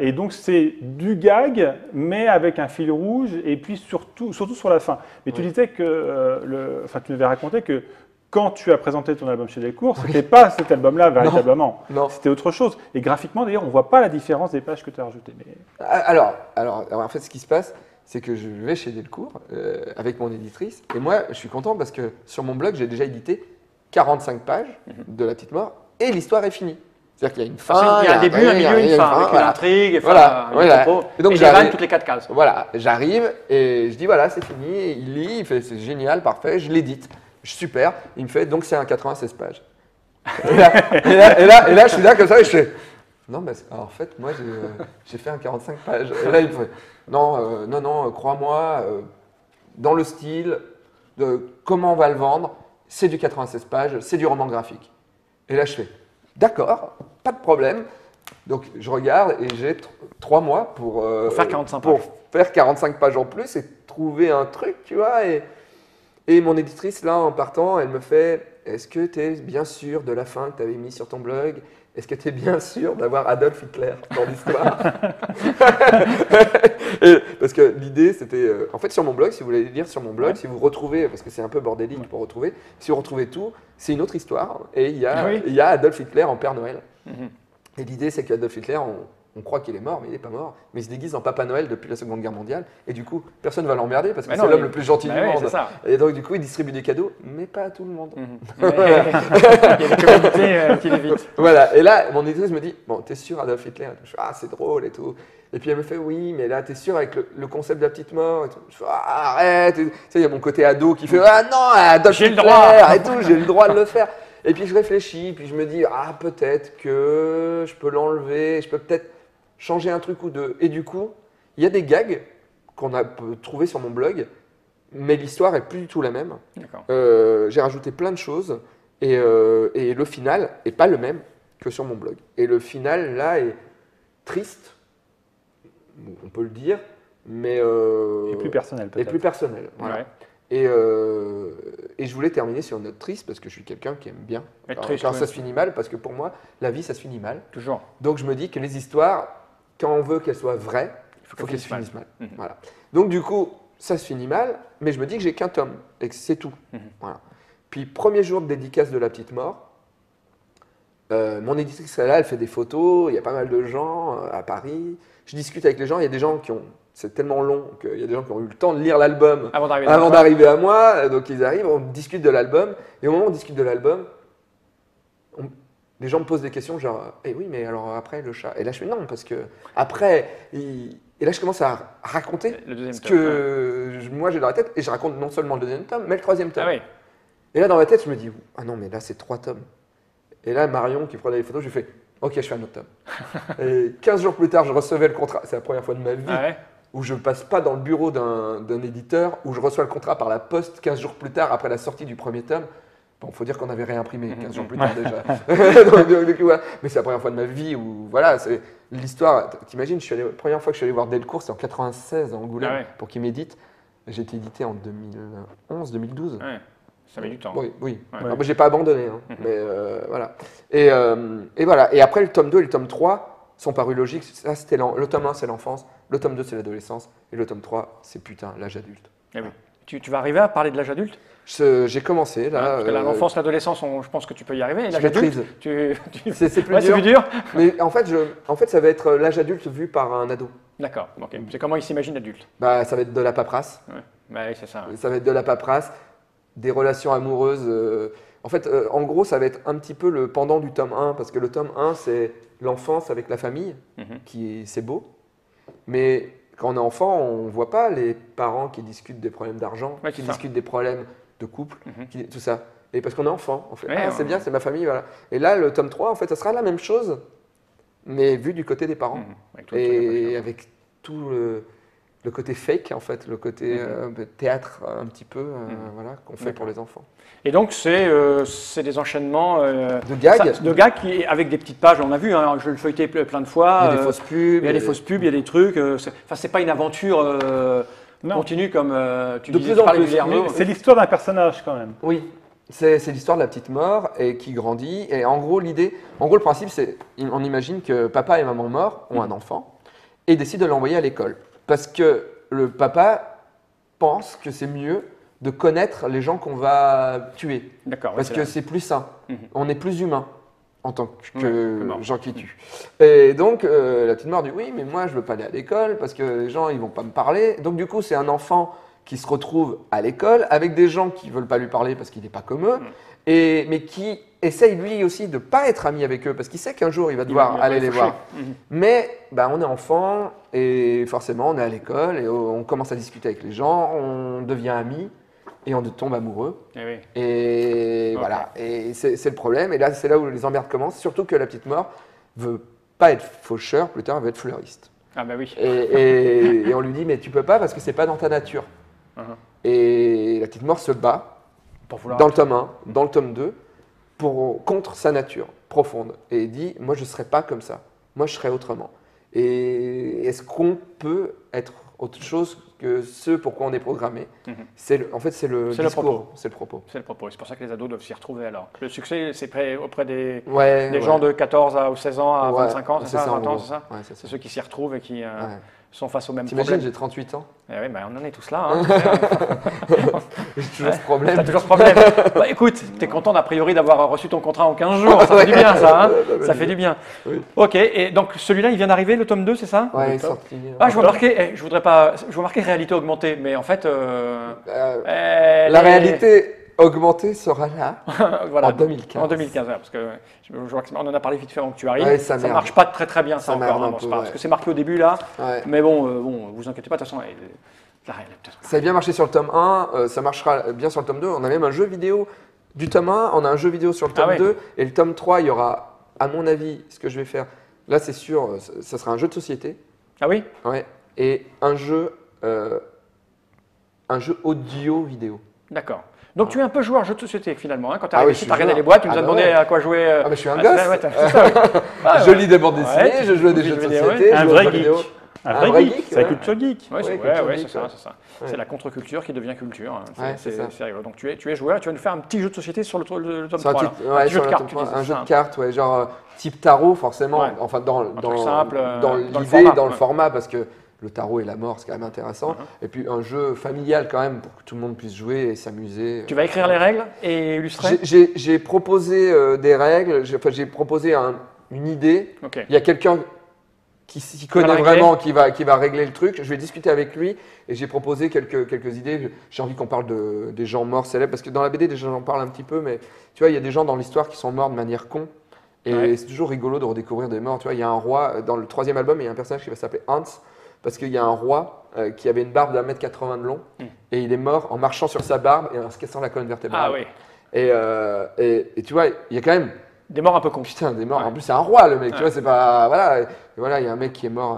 Et donc, c'est du gag, mais avec un fil rouge, et puis surtout sur la fin. Mais tu disais que, tu m'avais raconté que quand tu as présenté ton album chez Delcourt, ce n'était pas cet album-là, véritablement. Non. C'était autre chose. Et graphiquement, d'ailleurs, on ne voit pas la différence des pages que tu as rajoutées. Mais... Alors, en fait, ce qui se passe, c'est que je vais chez Delcourt avec mon éditrice. Et moi, je suis content parce que sur mon blog, j'ai déjà édité 45 pages de La Petite Mort et l'histoire est finie. C'est-à-dire qu'il y a une fin, il y a un début, un milieu, une fin, avec une intrigue, et donc des vannes toutes les 4 cases. Voilà, j'arrive et je dis voilà, c'est fini. Et il lit, il fait c'est génial, parfait, je l'édite. Super. Il me fait donc c'est un 96 pages. et là, je suis là comme ça et je fais non, mais en fait, moi j'ai fait un 45 pages. Et là, il me fait non, crois-moi, dans le style, comment on va le vendre, c'est du 96 pages, c'est du roman graphique. Et là, je fais d'accord, pas de problème. Donc, je regarde et j'ai 3 mois pour faire 45 pages. Pour faire 45 pages en plus et trouver un truc, tu vois. Et mon éditrice, là, en partant, elle me fait est-ce que tu es bien sûr de la fin que tu avais mis sur ton blog? Est-ce que tu es bien sûr d'avoir Adolf Hitler dans l'histoire? Parce que l'idée, c'était... en fait, sur mon blog, si vous voulez lire sur mon blog, si vous retrouvez, parce que c'est un peu bordélique pour retrouver, si vous retrouvez tout, c'est une autre histoire. Et il y a Adolf Hitler en Père Noël. Et l'idée, c'est qu'Adolf Hitler, on croit qu'il est mort, mais il n'est pas mort. Mais il se déguise en Papa Noël depuis la Seconde Guerre mondiale. Et du coup, personne ne va l'emmerder parce que c'est l'homme le plus gentil du monde. Et donc, du coup, il distribue des cadeaux, mais pas à tout le monde. Il y a des communautés qui l'évitent. Voilà. Et là, mon éditrice me dit bon, t'es sûr, Adolf Hitler? Je fais c'est drôle et tout. Et puis elle me fait oui, mais là, t'es sûr avec le concept de la petite mort et tout. Je fais arrête. Tu sais, il y a mon côté ado qui fait non, Adolf Hitler et tout, j'ai le droit de le faire. Et puis je réfléchis, puis je me dis peut-être que je peux l'enlever, je peux peut-être changer un truc ou deux. Et du coup, il y a des gags qu'on a trouvés sur mon blog, mais l'histoire est plus du tout la même. J'ai rajouté plein de choses et le final n'est pas le même que sur mon blog. Et le final, là, est triste, on peut le dire, mais... et plus personnel, peut-être. Et plus personnel, voilà. Ouais. Et je voulais terminer sur une note triste parce que je suis quelqu'un qui aime bien quand ça se finit mal, parce que pour moi, la vie, ça se finit mal. Toujours. Donc je me dis que les histoires, quand on veut qu'elles soient vraies, il faut qu'elles se finissent mal. Voilà. Donc du coup, ça se finit mal, mais je me dis que j'ai qu'un tome et que c'est tout. Voilà. Puis premier jour de dédicace de La Petite Mort, mon éditrice là, elle fait des photos, il y a pas mal de gens à Paris. Je discute avec les gens, il y a des gens qui ont... C'est tellement long qu'il y a des gens qui ont eu le temps de lire l'album avant d'arriver à moi. Donc ils arrivent, on discute de l'album. Et au moment où on discute de l'album, les gens me posent des questions genre « Eh oui, mais alors après le chat ?» Et là je fais « Non, parce que après… » Et là je commence à raconter ce que moi j'ai dans la tête. Et je raconte non seulement le 2e tome, mais le 3e tome. Et là dans ma tête je me dis « Ah non, mais là c'est 3 tomes. » Et là Marion qui prenait les photos, je lui fais « Ok, je fais un autre tome. » Et 15 jours plus tard, je recevais le contrat. C'est la première fois de ma vie. Où je ne passe pas dans le bureau d'un éditeur, où je reçois le contrat par la poste 15 jours plus tard, après la sortie du 1er tome. Bon, il faut dire qu'on avait réimprimé 15 jours plus tard déjà. donc, voilà. Mais c'est la première fois de ma vie où, voilà, c'est l'histoire. T'imagines, la première fois que je suis allé voir Delcourt, c'était en 96 à Angoulême, pour qu'il m'édite. J'ai été édité en 2011, 2012. Ça met du temps. Oui, oui. Ouais. Alors, moi, j'ai pas abandonné, hein, mais voilà. Et voilà. Et après, le tome 2 et le tome 3 sont parus logiques. Ça, c'était le tome 1, c'est l'enfance. Le tome 2, c'est l'adolescence. Et le tome 3, c'est putain, l'âge adulte. Eh oui. Tu vas arriver à parler de l'âge adulte? J'ai commencé là. Parce que l'enfance, l'adolescence, je pense que tu peux y arriver. Et l'âge maîtrise. adulte, c'est plus, plus dur. Mais en fait, ça va être l'âge adulte vu par un ado. D'accord. Okay. C'est comment il s'imagine adulte? Bah, ça va être de la paperasse. Ouais. Bah, oui, c'est ça. Ouais. Ça va être de la paperasse, des relations amoureuses. En fait, en gros, ça va être un petit peu le pendant du tome 1, parce que le tome 1, c'est l'enfance avec la famille, c'est beau. Mais quand on est enfant, on ne voit pas les parents qui discutent des problèmes d'argent, qui discutent des problèmes de couple, tout ça. Et parce qu'on est enfant, on fait c'est bien, c'est ma famille, voilà. Et là, le tome 3, en fait, ça sera la même chose, mais vu du côté des parents. Avec tout le côté fake, en fait, le côté théâtre un petit peu, voilà, qu'on fait pour les enfants. Et donc, c'est des enchaînements de gags. De gags avec des petites pages, on a vu, hein, je le feuilletais plein de fois. Il y a des fausses pubs. Il y a des fausses pubs, il y a des trucs. Enfin, c'est pas une aventure continue comme tu disais. De plus en plus. C'est l'histoire d'un personnage quand même. Oui. C'est l'histoire de la petite mort et qui grandit. Et en gros, le principe, c'est on imagine que papa et maman morts ont un enfant et décident de l'envoyer à l'école. Parce que le papa pense que c'est mieux de connaître les gens qu'on va tuer. D'accord. Parce que c'est plus sain. On est plus humain en tant que gens qui tuent. Et donc, la petite mort dit oui, mais moi, je veux pas aller à l'école parce que les gens, ils vont pas me parler. Donc, du coup, c'est un enfant qui se retrouve à l'école avec des gens qui veulent pas lui parler parce qu'il n'est pas comme eux, mais qui essaye lui aussi de ne pas être ami avec eux parce qu'il sait qu'un jour il va devoir aller les voir. Mais on est enfant et forcément on est à l'école et on commence à discuter avec les gens, on devient amis et on tombe amoureux. Et voilà, et c'est le problème. Et là, c'est là où les emmerdes commencent, surtout que la petite mort veut pas être faucheur, plus tard elle veut être fleuriste. Ah bah oui. Et on lui dit mais tu peux pas parce que c'est pas dans ta nature. Et la petite mort se bat dans le tome 1, dans le tome 2, contre sa nature profonde. Et il dit, moi je ne serai pas comme ça, moi je serai autrement. Et est-ce qu'on peut être autre chose que ce pourquoi on est programmé? En fait, c'est le discours, c'est le propos. C'est le propos. C'est pour ça que les ados doivent s'y retrouver alors. Le succès, c'est auprès des gens de 14 à 16 ans à 25 ans, c'est ça, 20 ans, c'est ça? C'est ceux qui s'y retrouvent et qui sont face au même problème. T'imagines, j'ai 38 ans. Eh oui, on en est tous là. Hein, j'ai toujours ce problème. T'as toujours ce problème. Écoute, t'es content a priori d'avoir reçu ton contrat en 15 jours. Ça fait du bien, ça. Hein, ça fait du bien. Oui. Ok, et donc celui-là, il vient d'arriver, le tome 2, c'est ça? Ouais, il est sorti. Je vois marquer, je vois marquer réalité augmentée, mais en fait… la réalité augmentée sera là voilà, en 2015. En 2015, parce que je vois qu'on en a parlé vite fait avant que tu arrives. Ouais, ça ne marche pas très bien, ça encore. Hein, parce que c'est marqué au début là. Mais bon, vous inquiétez pas, de toute façon. Ça a bien marché sur le tome 1, ça marchera bien sur le tome 2. On a même un jeu vidéo du tome 1, on a un jeu vidéo sur le tome 2. Et le tome 3, il y aura, à mon avis, ce que je vais faire, là c'est sûr, ça sera un jeu de société. Ah oui? Ouais. Et un jeu audio-vidéo. D'accord. Donc tu es un peu joueur jeu de société finalement. Hein, quand tu as regardé les boîtes, tu nous as demandé à quoi jouer. Ah mais je suis un gosse. Je lis des bandes dessinées, je joue à des jeux de société. Un vrai geek. Un vrai geek. C'est la culture geek. Oui, c'est ça. C'est la contre-culture qui devient culture. C'est rigolo. Donc tu es joueur, tu vas nous faire un petit jeu de société sur le tome 3. Un jeu de cartes. Un jeu de cartes, genre type tarot forcément. Enfin dans l'idée, dans le format, parce que le tarot et la mort, c'est quand même intéressant. Et puis un jeu familial quand même, pour que tout le monde puisse jouer et s'amuser. Tu vas écrire les règles et illustrer? J'ai proposé des règles, j'ai proposé une idée. Il y a quelqu'un qui s'y connaît vraiment, qui va régler le truc. Je vais discuter avec lui et j'ai proposé quelques idées. J'ai envie qu'on parle des gens morts célèbres, parce que dans la BD, déjà j'en parle un petit peu, mais tu vois, il y a des gens dans l'histoire qui sont morts de manière con. Et c'est toujours rigolo de redécouvrir des morts. Tu vois, il y a un roi, dans le 3e album, il y a un personnage qui va s'appeler Hans, parce qu'il y a un roi qui avait une barbe d'1,80 m de long, et il est mort en marchant sur sa barbe et en se cassant la colonne vertébrale. Ah oui. Et tu vois, il y a quand même des morts un peu cons. Putain, des morts. En plus, c'est un roi, le mec. Tu vois, c'est pas. Voilà. Et voilà, il y a un mec qui est mort,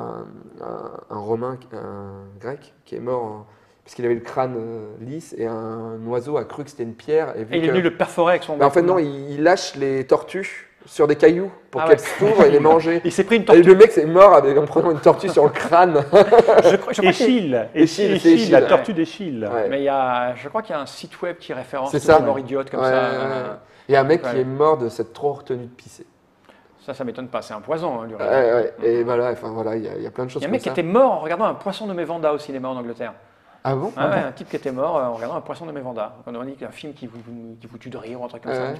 un Romain, un Grec, qui est mort parce qu'il avait le crâne lisse, et un oiseau a cru que c'était une pierre. Et il est venu le perforer avec son. En fait, non, il lâche les tortues sur des cailloux pour qu'elle s'ouvre et les manger. Il s'est pris une tortue. Et le mec c'est mort en prenant une tortue sur le crâne. Échille, la tortue d'Échille. Ouais. Mais je crois qu'il y a un site web qui référence cette mort idiote comme ça. Il y a un mec qui est mort de s'être trop retenu de pisser. Ça m'étonne pas, c'est un poison. Et voilà, il y a plein de choses. Il y a un mec qui était mort en regardant un poisson de Mévanda au cinéma en Angleterre. Ah bon? Un type qui était mort en regardant un poisson de Mévanda. On a dit qu'un film qui vous tue de rire ou un truc comme ça.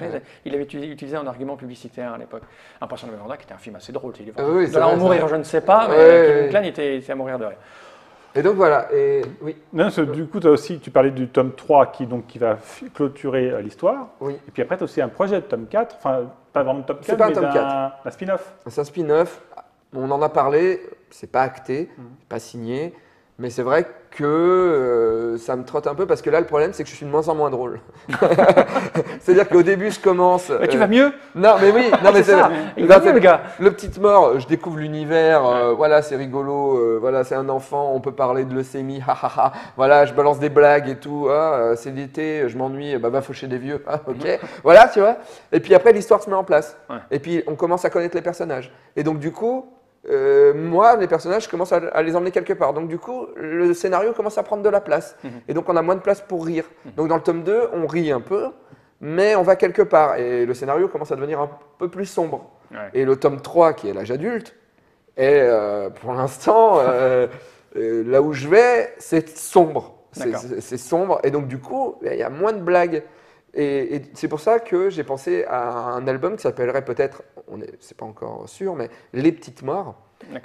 Il avait utilisé un argument publicitaire à l'époque. Un poisson de Mévanda qui était un film assez drôle. De là en mourir, je ne sais pas, mais Kevin Kline était à mourir de rire. Et donc voilà, oui. Non, du coup, tu parlais du tome 3 qui va clôturer l'histoire. Oui. Et puis après, tu as aussi un projet de tome 4, enfin, pas vraiment de tome 4, c'est pas un tome 4. Un spin-off. C'est un spin-off, on en a parlé, c'est pas acté, c'est pas signé, mais c'est vrai que ça me trotte un peu parce que là, le problème, c'est que je suis de moins en moins drôle. C'est-à-dire qu'au début, je commence. Mais tu vas mieux? Non, mais oui, non, mais c'est ça. Il va mieux, le gars. Le Petite Mort, je découvre l'univers, voilà, c'est rigolo, voilà, c'est un enfant, on peut parler de leucémie, voilà, je balance des blagues et tout, c'est l'été, je m'ennuie, va faucher des vieux, ok, voilà, tu vois. Et puis après, l'histoire se met en place. Et puis, on commence à connaître les personnages. Et donc, du coup, moi, les personnages, je commence à les emmener quelque part. Donc, du coup, le scénario commence à prendre de la place. Et donc, on a moins de place pour rire. Donc, dans le tome 2, on rit un peu, mais on va quelque part. Et le scénario commence à devenir un peu plus sombre. Et le tome 3, qui est l'âge adulte, est pour l'instant, là où je vais, c'est sombre. C'est sombre. Et donc, du coup, il y a moins de blagues. Et c'est pour ça que j'ai pensé à un album qui s'appellerait peut-être, c'est pas encore sûr, mais Les Petites Morts.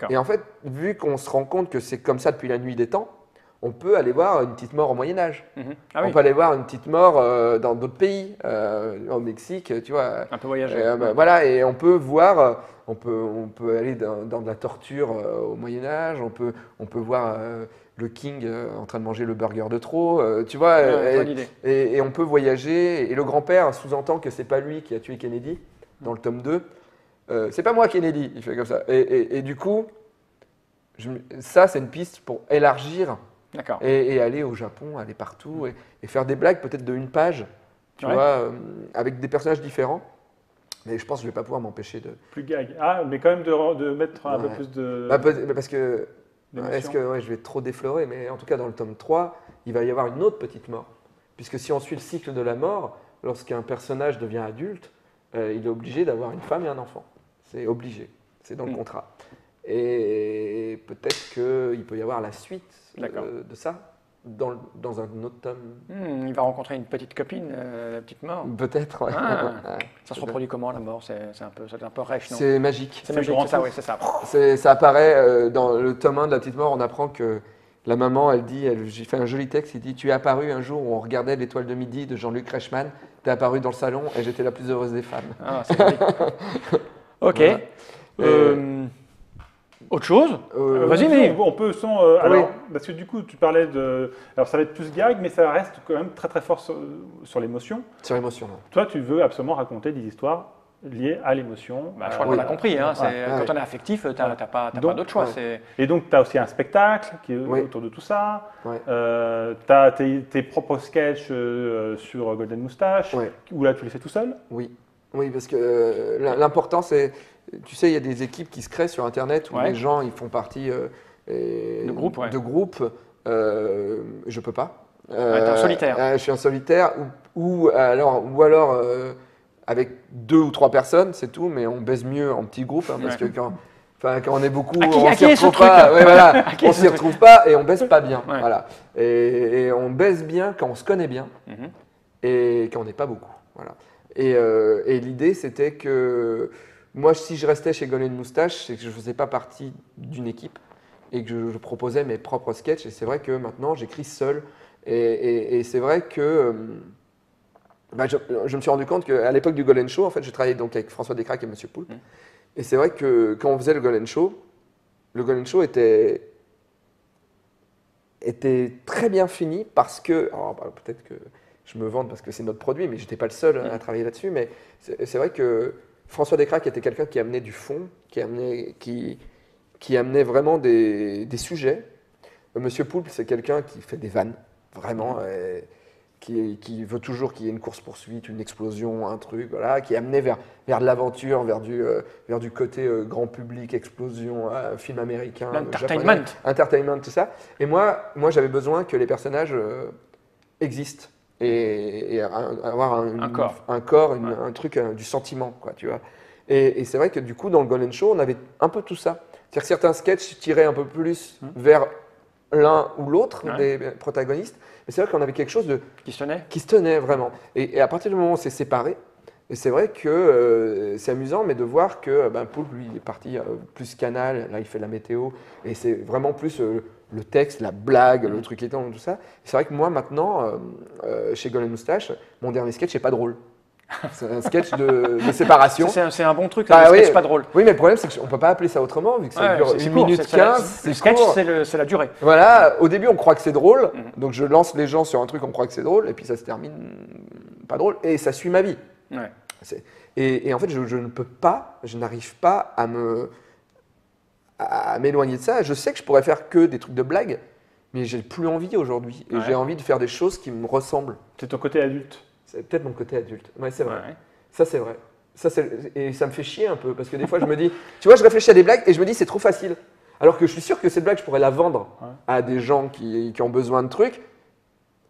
Et en fait, vu qu'on se rend compte que c'est comme ça depuis la nuit des temps, on peut aller voir une petite mort au Moyen-Âge. On peut aller voir une petite mort dans d'autres pays, au Mexique, tu vois. Un peu voyager. Voilà, et on peut voir, on peut aller dans de la torture au Moyen-Âge, on peut voir le King en train de manger le burger de trop, tu vois. Et on peut voyager. Et le grand-père sous-entend que c'est pas lui qui a tué Kennedy dans le tome 2. C'est pas moi Kennedy, il fait comme ça. Et du coup, ça c'est une piste pour élargir et aller au Japon, aller partout et faire des blagues peut-être de une page, tu vois, avec des personnages différents. Mais je pense que je ne vais pas pouvoir m'empêcher de... Plus gag. Mais quand même de mettre un peu plus de... parce que... Est-ce que je vais trop déflorer? Mais en tout cas, dans le tome 3, il va y avoir une autre petite mort. Puisque si on suit le cycle de la mort, lorsqu'un personnage devient adulte, il est obligé d'avoir une femme et un enfant. C'est obligé. C'est dans le contrat. Et peut-être qu'il peut y avoir la suite de ça dans un autre tome. Il va rencontrer une petite copine, la petite mort. Peut-être, ouais. Ça se reproduit comment, la mort? C'est un peu rêche, non? C'est magique. C'est magique, c'est ça, oui, c'est ça. Ça apparaît dans le tome 1 de la petite mort, on apprend que la maman, j'ai fait un joli texte, il dit « Tu es apparu un jour où on regardait l'étoile de midi de Jean-Luc Reichmann, tu es apparu dans le salon et j'étais la plus heureuse des femmes. » C'est joli. Ok. Voilà. Autre chose Vas-y, mais on peut alors, parce que du coup, tu parlais de... Alors, ça va être plus gag, mais ça reste quand même très très fort sur l'émotion. Sur l'émotion. Toi, tu veux absolument raconter des histoires liées à l'émotion. Je crois qu'on l'a compris. Quand on est affectif, tu n'as pas d'autre choix. Et donc, tu as aussi un spectacle qui est autour de tout ça. Tu as tes propres sketchs sur Golden Moustache, où là, tu les fais tout seul. Oui, parce que l'important, c'est... Tu sais, il y a des équipes qui se créent sur Internet où les gens ils font partie de groupes. Je peux pas. T'es un solitaire. Je suis un solitaire ou alors avec 2 ou 3 personnes, c'est tout, mais on baise mieux en petits groupes parce que quand on est beaucoup, on s'y retrouve pas. On s'y retrouve pas et on baise pas bien. Voilà. Et on baise bien quand on se connaît bien et quand on n'est pas beaucoup. Voilà. Et l'idée, c'était que moi, si je restais chez Golden Moustache, c'est que je ne faisais pas partie d'une équipe et que je proposais mes propres sketchs. Et c'est vrai que maintenant, j'écris seul. Et c'est vrai que je me suis rendu compte qu'à l'époque du Golden Show, en fait, je travaillais donc avec François Descraques et Monsieur Poulpe. Et c'est vrai que quand on faisait le Golden Show était très bien fini parce que... Alors, peut-être que je me vante parce que c'est notre produit, mais je n'étais pas le seul à travailler là-dessus. Mais c'est vrai que François Descraques était quelqu'un qui amenait du fond, qui amenait vraiment des sujets. Monsieur Poulpe, c'est quelqu'un qui fait des vannes, vraiment, qui veut toujours qu'il y ait une course-poursuite, une explosion, un truc, voilà, qui est amené vers de l'aventure, vers du côté grand public, explosion, film américain, l'entertainment, entertainment, tout ça. Et moi j'avais besoin que les personnages existent et avoir un corps, un truc, du sentiment, quoi, tu vois. Et c'est vrai que du coup, dans le Golden Show, on avait un peu tout ça. C'est-à-dire que certains sketchs tiraient un peu plus vers l'un ou l'autre des protagonistes. Mais c'est vrai qu'on avait quelque chose qui se tenait vraiment. Et à partir du moment où on s'est séparés, et c'est vrai que c'est amusant, mais de voir que Poulpe, lui, il est parti plus canal, là il fait la météo, et c'est vraiment plus le texte, la blague, le truc étant, tout ça. C'est vrai que moi maintenant, chez Golden Moustache, mon dernier sketch n'est pas drôle. C'est un sketch de séparation. C'est un bon truc, un sketch pas drôle. Oui, mais le problème, c'est qu'on ne peut pas appeler ça autrement, vu que ça dure 1 minute 15. Le sketch, c'est la durée. Voilà, au début, on croit que c'est drôle, donc je lance les gens sur un truc, on croit que c'est drôle, et puis ça se termine pas drôle, et ça suit ma vie. Ouais. Et en fait, je ne peux pas, je n'arrive pas à m'éloigner de ça. Je sais que je pourrais faire que des trucs de blague, mais j'ai plus envie aujourd'hui. Et j'ai envie de faire des choses qui me ressemblent. C'est ton côté adulte. C'est peut-être mon côté adulte. Ouais, c'est vrai. Ouais. Ça, c'est vrai. Et ça me fait chier un peu, parce que des fois, je me dis, tu vois, je réfléchis à des blagues et je me dis, c'est trop facile. Alors que je suis sûr que cette blague, je pourrais la vendre à des gens qui ont besoin de trucs.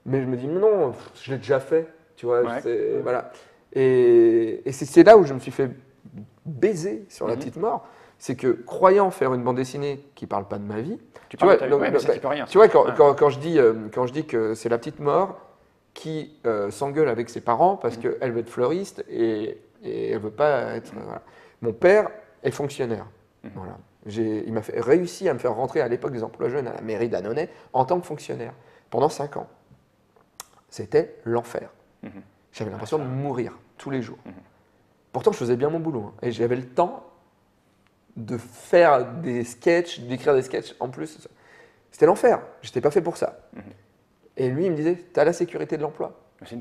Mais je me dis, non, je l'ai déjà fait. Tu vois, voilà. Et c'est là où je me suis fait baiser sur La Petite Mort. C'est que, croyant faire une bande dessinée qui ne parle pas de ma vie, tu vois, quand je dis que c'est La Petite Mort qui s'engueule avec ses parents parce qu'elle veut être fleuriste et elle ne veut pas être... Voilà. Mon père est fonctionnaire. Voilà. Il m'a réussi à me faire rentrer à l'époque des emplois jeunes à la mairie d'Annonay en tant que fonctionnaire pendant 5 ans. C'était l'enfer. J'avais l'impression de mourir tous les jours. Pourtant, je faisais bien mon boulot et j'avais le temps de faire des sketchs, d'écrire des sketchs en plus. C'était l'enfer. Je n'étais pas fait pour ça. Et lui, il me disait, tu as la sécurité de l'emploi.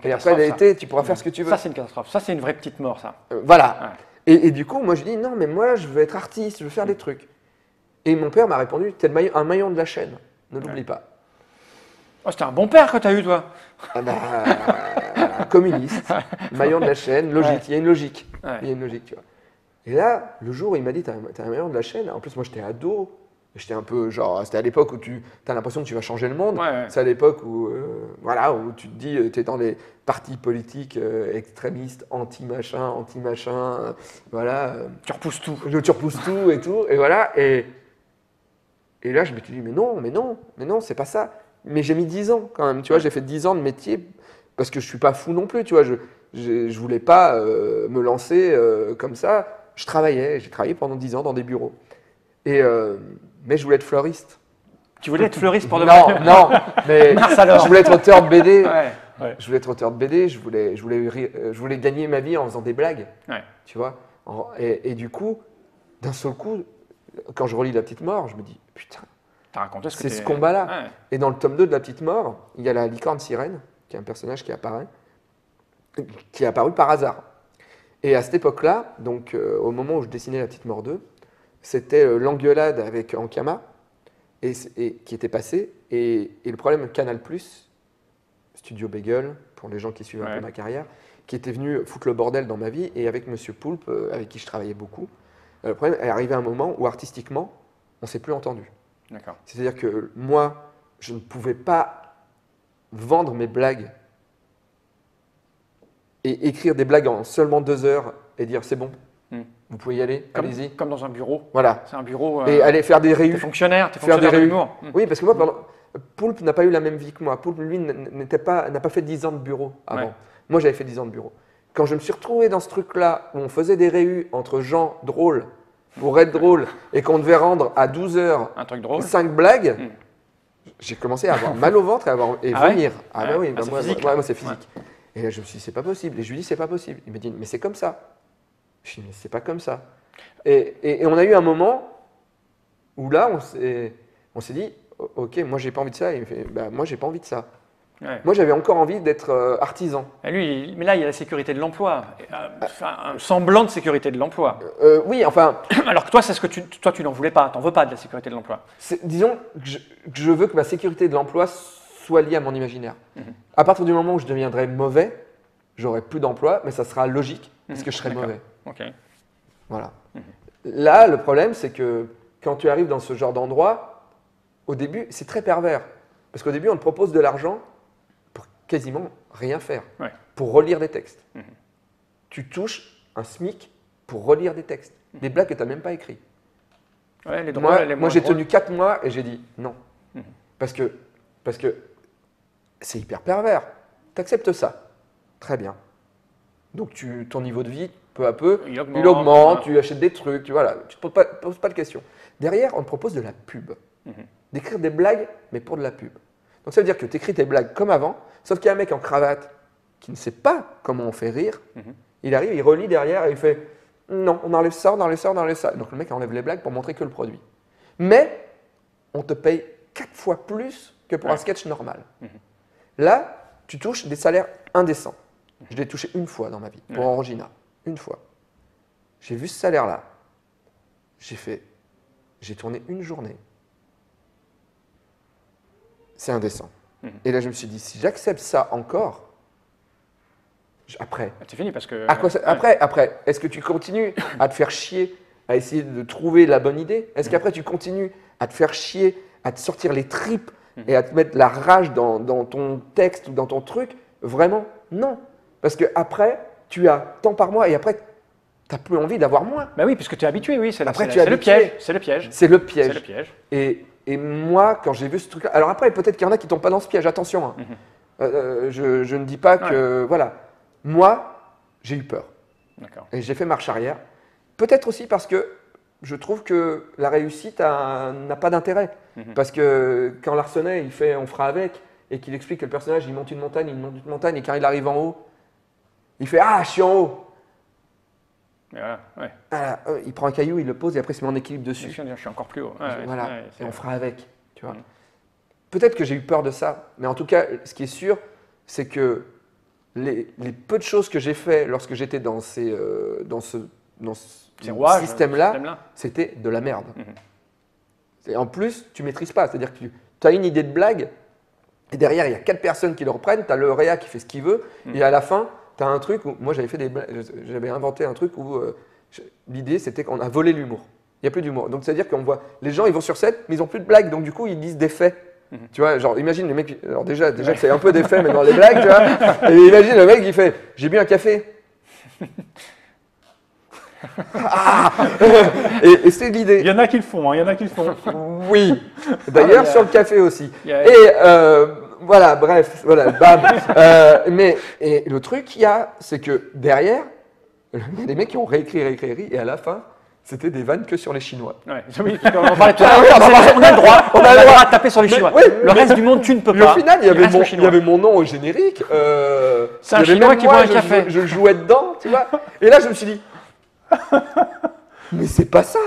Et après l'été, tu pourras faire ce que tu veux. Ça, c'est une catastrophe. Ça, c'est une vraie petite mort, ça. Voilà. Ouais. Et du coup, moi, je dis, non, mais moi, je veux être artiste, je veux faire des trucs. Et mon père m'a répondu, t'es un maillon de la chaîne, ne l'oublie pas. Oh, c'était un bon père que tu as eu, toi. Communiste, maillon de la chaîne, logique. Il y a une logique. Il y a une logique, tu vois. Et là, le jour où il m'a dit, t'es un maillon de la chaîne, en plus, moi, j'étais ado. J'étais un peu genre, c'était à l'époque où tu as l'impression que tu vas changer le monde. C'est à l'époque où, où tu te dis, tu es dans les partis politiques extrémistes, anti-machin, voilà. Tu repousses tout. Tu repousses tout et tout, et voilà. Et là, je me suis dit, mais non, c'est pas ça. Mais j'ai mis 10 ans quand même, tu vois, j'ai fait 10 ans de métier parce que je suis pas fou non plus, tu vois. Je voulais pas me lancer comme ça. J'ai travaillé pendant 10 ans dans des bureaux. Mais je voulais être fleuriste. Tu voulais être fleuriste pour de vrai? Non, mais je voulais être auteur de BD. Je voulais être auteur de BD, je voulais gagner ma vie en faisant des blagues. Tu vois. Et du coup, d'un seul coup, quand je relis La Petite Mort, je me dis, putain, c'est ce combat-là. Et dans le tome 2 de La Petite Mort, il y a la licorne sirène, qui est un personnage qui est apparu par hasard. Et à cette époque-là, donc au moment où je dessinais La Petite Mort 2, c'était l'engueulade avec Ankama qui était passée. Et le problème, Canal+, Studio Bagel, pour les gens qui suivent un peu ma carrière, qui était venu foutre le bordel dans ma vie, et avec Monsieur Poulpe, avec qui je travaillais beaucoup. Le problème est arrivé à un moment où artistiquement, on ne s'est plus entendu. C'est-à-dire que moi, je ne pouvais pas vendre mes blagues et écrire des blagues en seulement 2 heures et dire c'est bon. Vous pouvez y aller, allez-y. Comme dans un bureau. Voilà. C'est un bureau. Et aller faire des réus. T'es fonctionnaire de l'humour. Oui, parce que moi, Poulpe n'a pas eu la même vie que moi. Poulpe, lui, n'a pas fait 10 ans de bureau avant. Moi, j'avais fait 10 ans de bureau. Quand je me suis retrouvé dans ce truc-là, où on faisait des réus entre gens drôles, pour être drôle, et qu'on devait rendre à 12 heures un truc drôle. 5 blagues, j'ai commencé à avoir mal au ventre et vomir. Moi, c'est physique. Et là, je me suis dit, c'est pas possible. Et je lui dis, c'est pas possible. Il me dit, mais c'est comme ça. Je dis, mais c'est pas comme ça. Et on a eu un moment où là, on s'est dit, ok, moi j'ai pas envie de ça. Et il me fait, moi j'ai pas envie de ça. Moi j'avais encore envie d'être artisan. Et mais là, il y a la sécurité de l'emploi. Un semblant de sécurité de l'emploi. Oui, enfin. Alors que toi, c'est ce que tu n'en voulais pas. T'en veux pas de la sécurité de l'emploi. Disons que je veux que ma sécurité de l'emploi soit lié à mon imaginaire. À partir du moment où je deviendrai mauvais, j'aurai plus d'emploi, mais ça sera logique, parce que je serai mauvais. Voilà. Là, le problème, c'est que quand tu arrives dans ce genre d'endroit, au début, c'est très pervers. Parce qu'au début, on te propose de l'argent pour quasiment rien faire, pour relire des textes. Tu touches un SMIC pour relire des textes, des blagues que tu n'as même pas écrites. Moi, j'ai tenu 4 mois et j'ai dit non. Parce que c'est hyper pervers. Tu acceptes ça. Très bien. Donc, ton niveau de vie, peu à peu, il augmente, tu achètes des trucs, tu ne te poses pas de questions. Derrière, on te propose de la pub. D'écrire des blagues, mais pour de la pub. Donc, ça veut dire que tu écris tes blagues comme avant, sauf qu'il y a un mec en cravate qui ne sait pas comment on fait rire. Il arrive, il relit derrière et il fait « Non, on enlève ça, on enlève ça, on enlève ça ». Donc, le mec enlève les blagues pour montrer que le produit. Mais, on te paye 4 fois plus que pour un sketch normal. Là, tu touches des salaires indécents. Je l'ai touché une fois dans ma vie, pour Orangina. Une fois. J'ai vu ce salaire-là. J'ai tourné une journée. C'est indécent. Et là, je me suis dit, si j'accepte ça encore, après. C'est fini parce que. Après, est-ce que tu continues à te faire chier, à essayer de trouver la bonne idée? Est-ce qu'après, tu continues à te faire chier, à te sortir les tripes et à te mettre la rage dans ton texte ou dans ton truc? Vraiment, non. Parce qu'après, tu as tant par mois et après, tu n'as plus envie d'avoir moins. Bah oui, puisque tu es habitué, oui. C'est le piège. C'est le piège. C'est le piège. Et moi, quand j'ai vu ce truc-là. Alors après, peut-être qu'il y en a qui ne tombent pas dans ce piège, attention. Hein. Je ne dis pas que. Voilà. Moi, j'ai eu peur. Et j'ai fait marche arrière. Peut-être aussi parce que je trouve que la réussite n'a pas d'intérêt. Parce que quand Larsonnet, il fait On fera avec, et qu'il explique que le personnage, il monte une montagne, et quand il arrive en haut, il fait Ah, je suis en haut. Il prend un caillou, il le pose, et après, il se met en équilibre dessus. Je suis encore plus haut. Et on fera avec. Tu vois. Peut-être que j'ai eu peur de ça, mais en tout cas, ce qui est sûr, c'est que les peu de choses que j'ai fait lorsque j'étais dans ce système-là, c'était de la merde. Et en plus, tu ne maîtrises pas. C'est-à-dire que tu as une idée de blague, et derrière, il y a 4 personnes qui le reprennent, tu as le réa qui fait ce qu'il veut, et à la fin, tu as un truc où, moi j'avais inventé un truc où l'idée c'était qu'on a volé l'humour. Il n'y a plus d'humour. Donc c'est-à-dire qu'on voit, les gens ils vont sur scène, mais ils n'ont plus de blagues, donc du coup ils disent des faits. Tu vois, genre imagine le mec, alors déjà que c'est un peu des faits, mais dans les blagues, tu vois, et imagine le mec il fait « j'ai bu un café ». Et c'est l'idée. Il y en a qui le font, Oui. D'ailleurs, sur le café aussi. Et voilà, bref, voilà, bam. Et le truc qu'il y a, c'est que derrière, il y a des mecs qui ont réécrit, et à la fin, c'était des vannes que sur les Chinois. Oui, on parlait tout à l'heure. On a le droit de taper sur les Chinois. Le reste du monde, tu ne peux pas. Au final, il y avait mon nom au générique. C'est un Chinois qui boit un café. Je jouais dedans, tu vois. Et là, je me suis dit, mais c'est pas ça.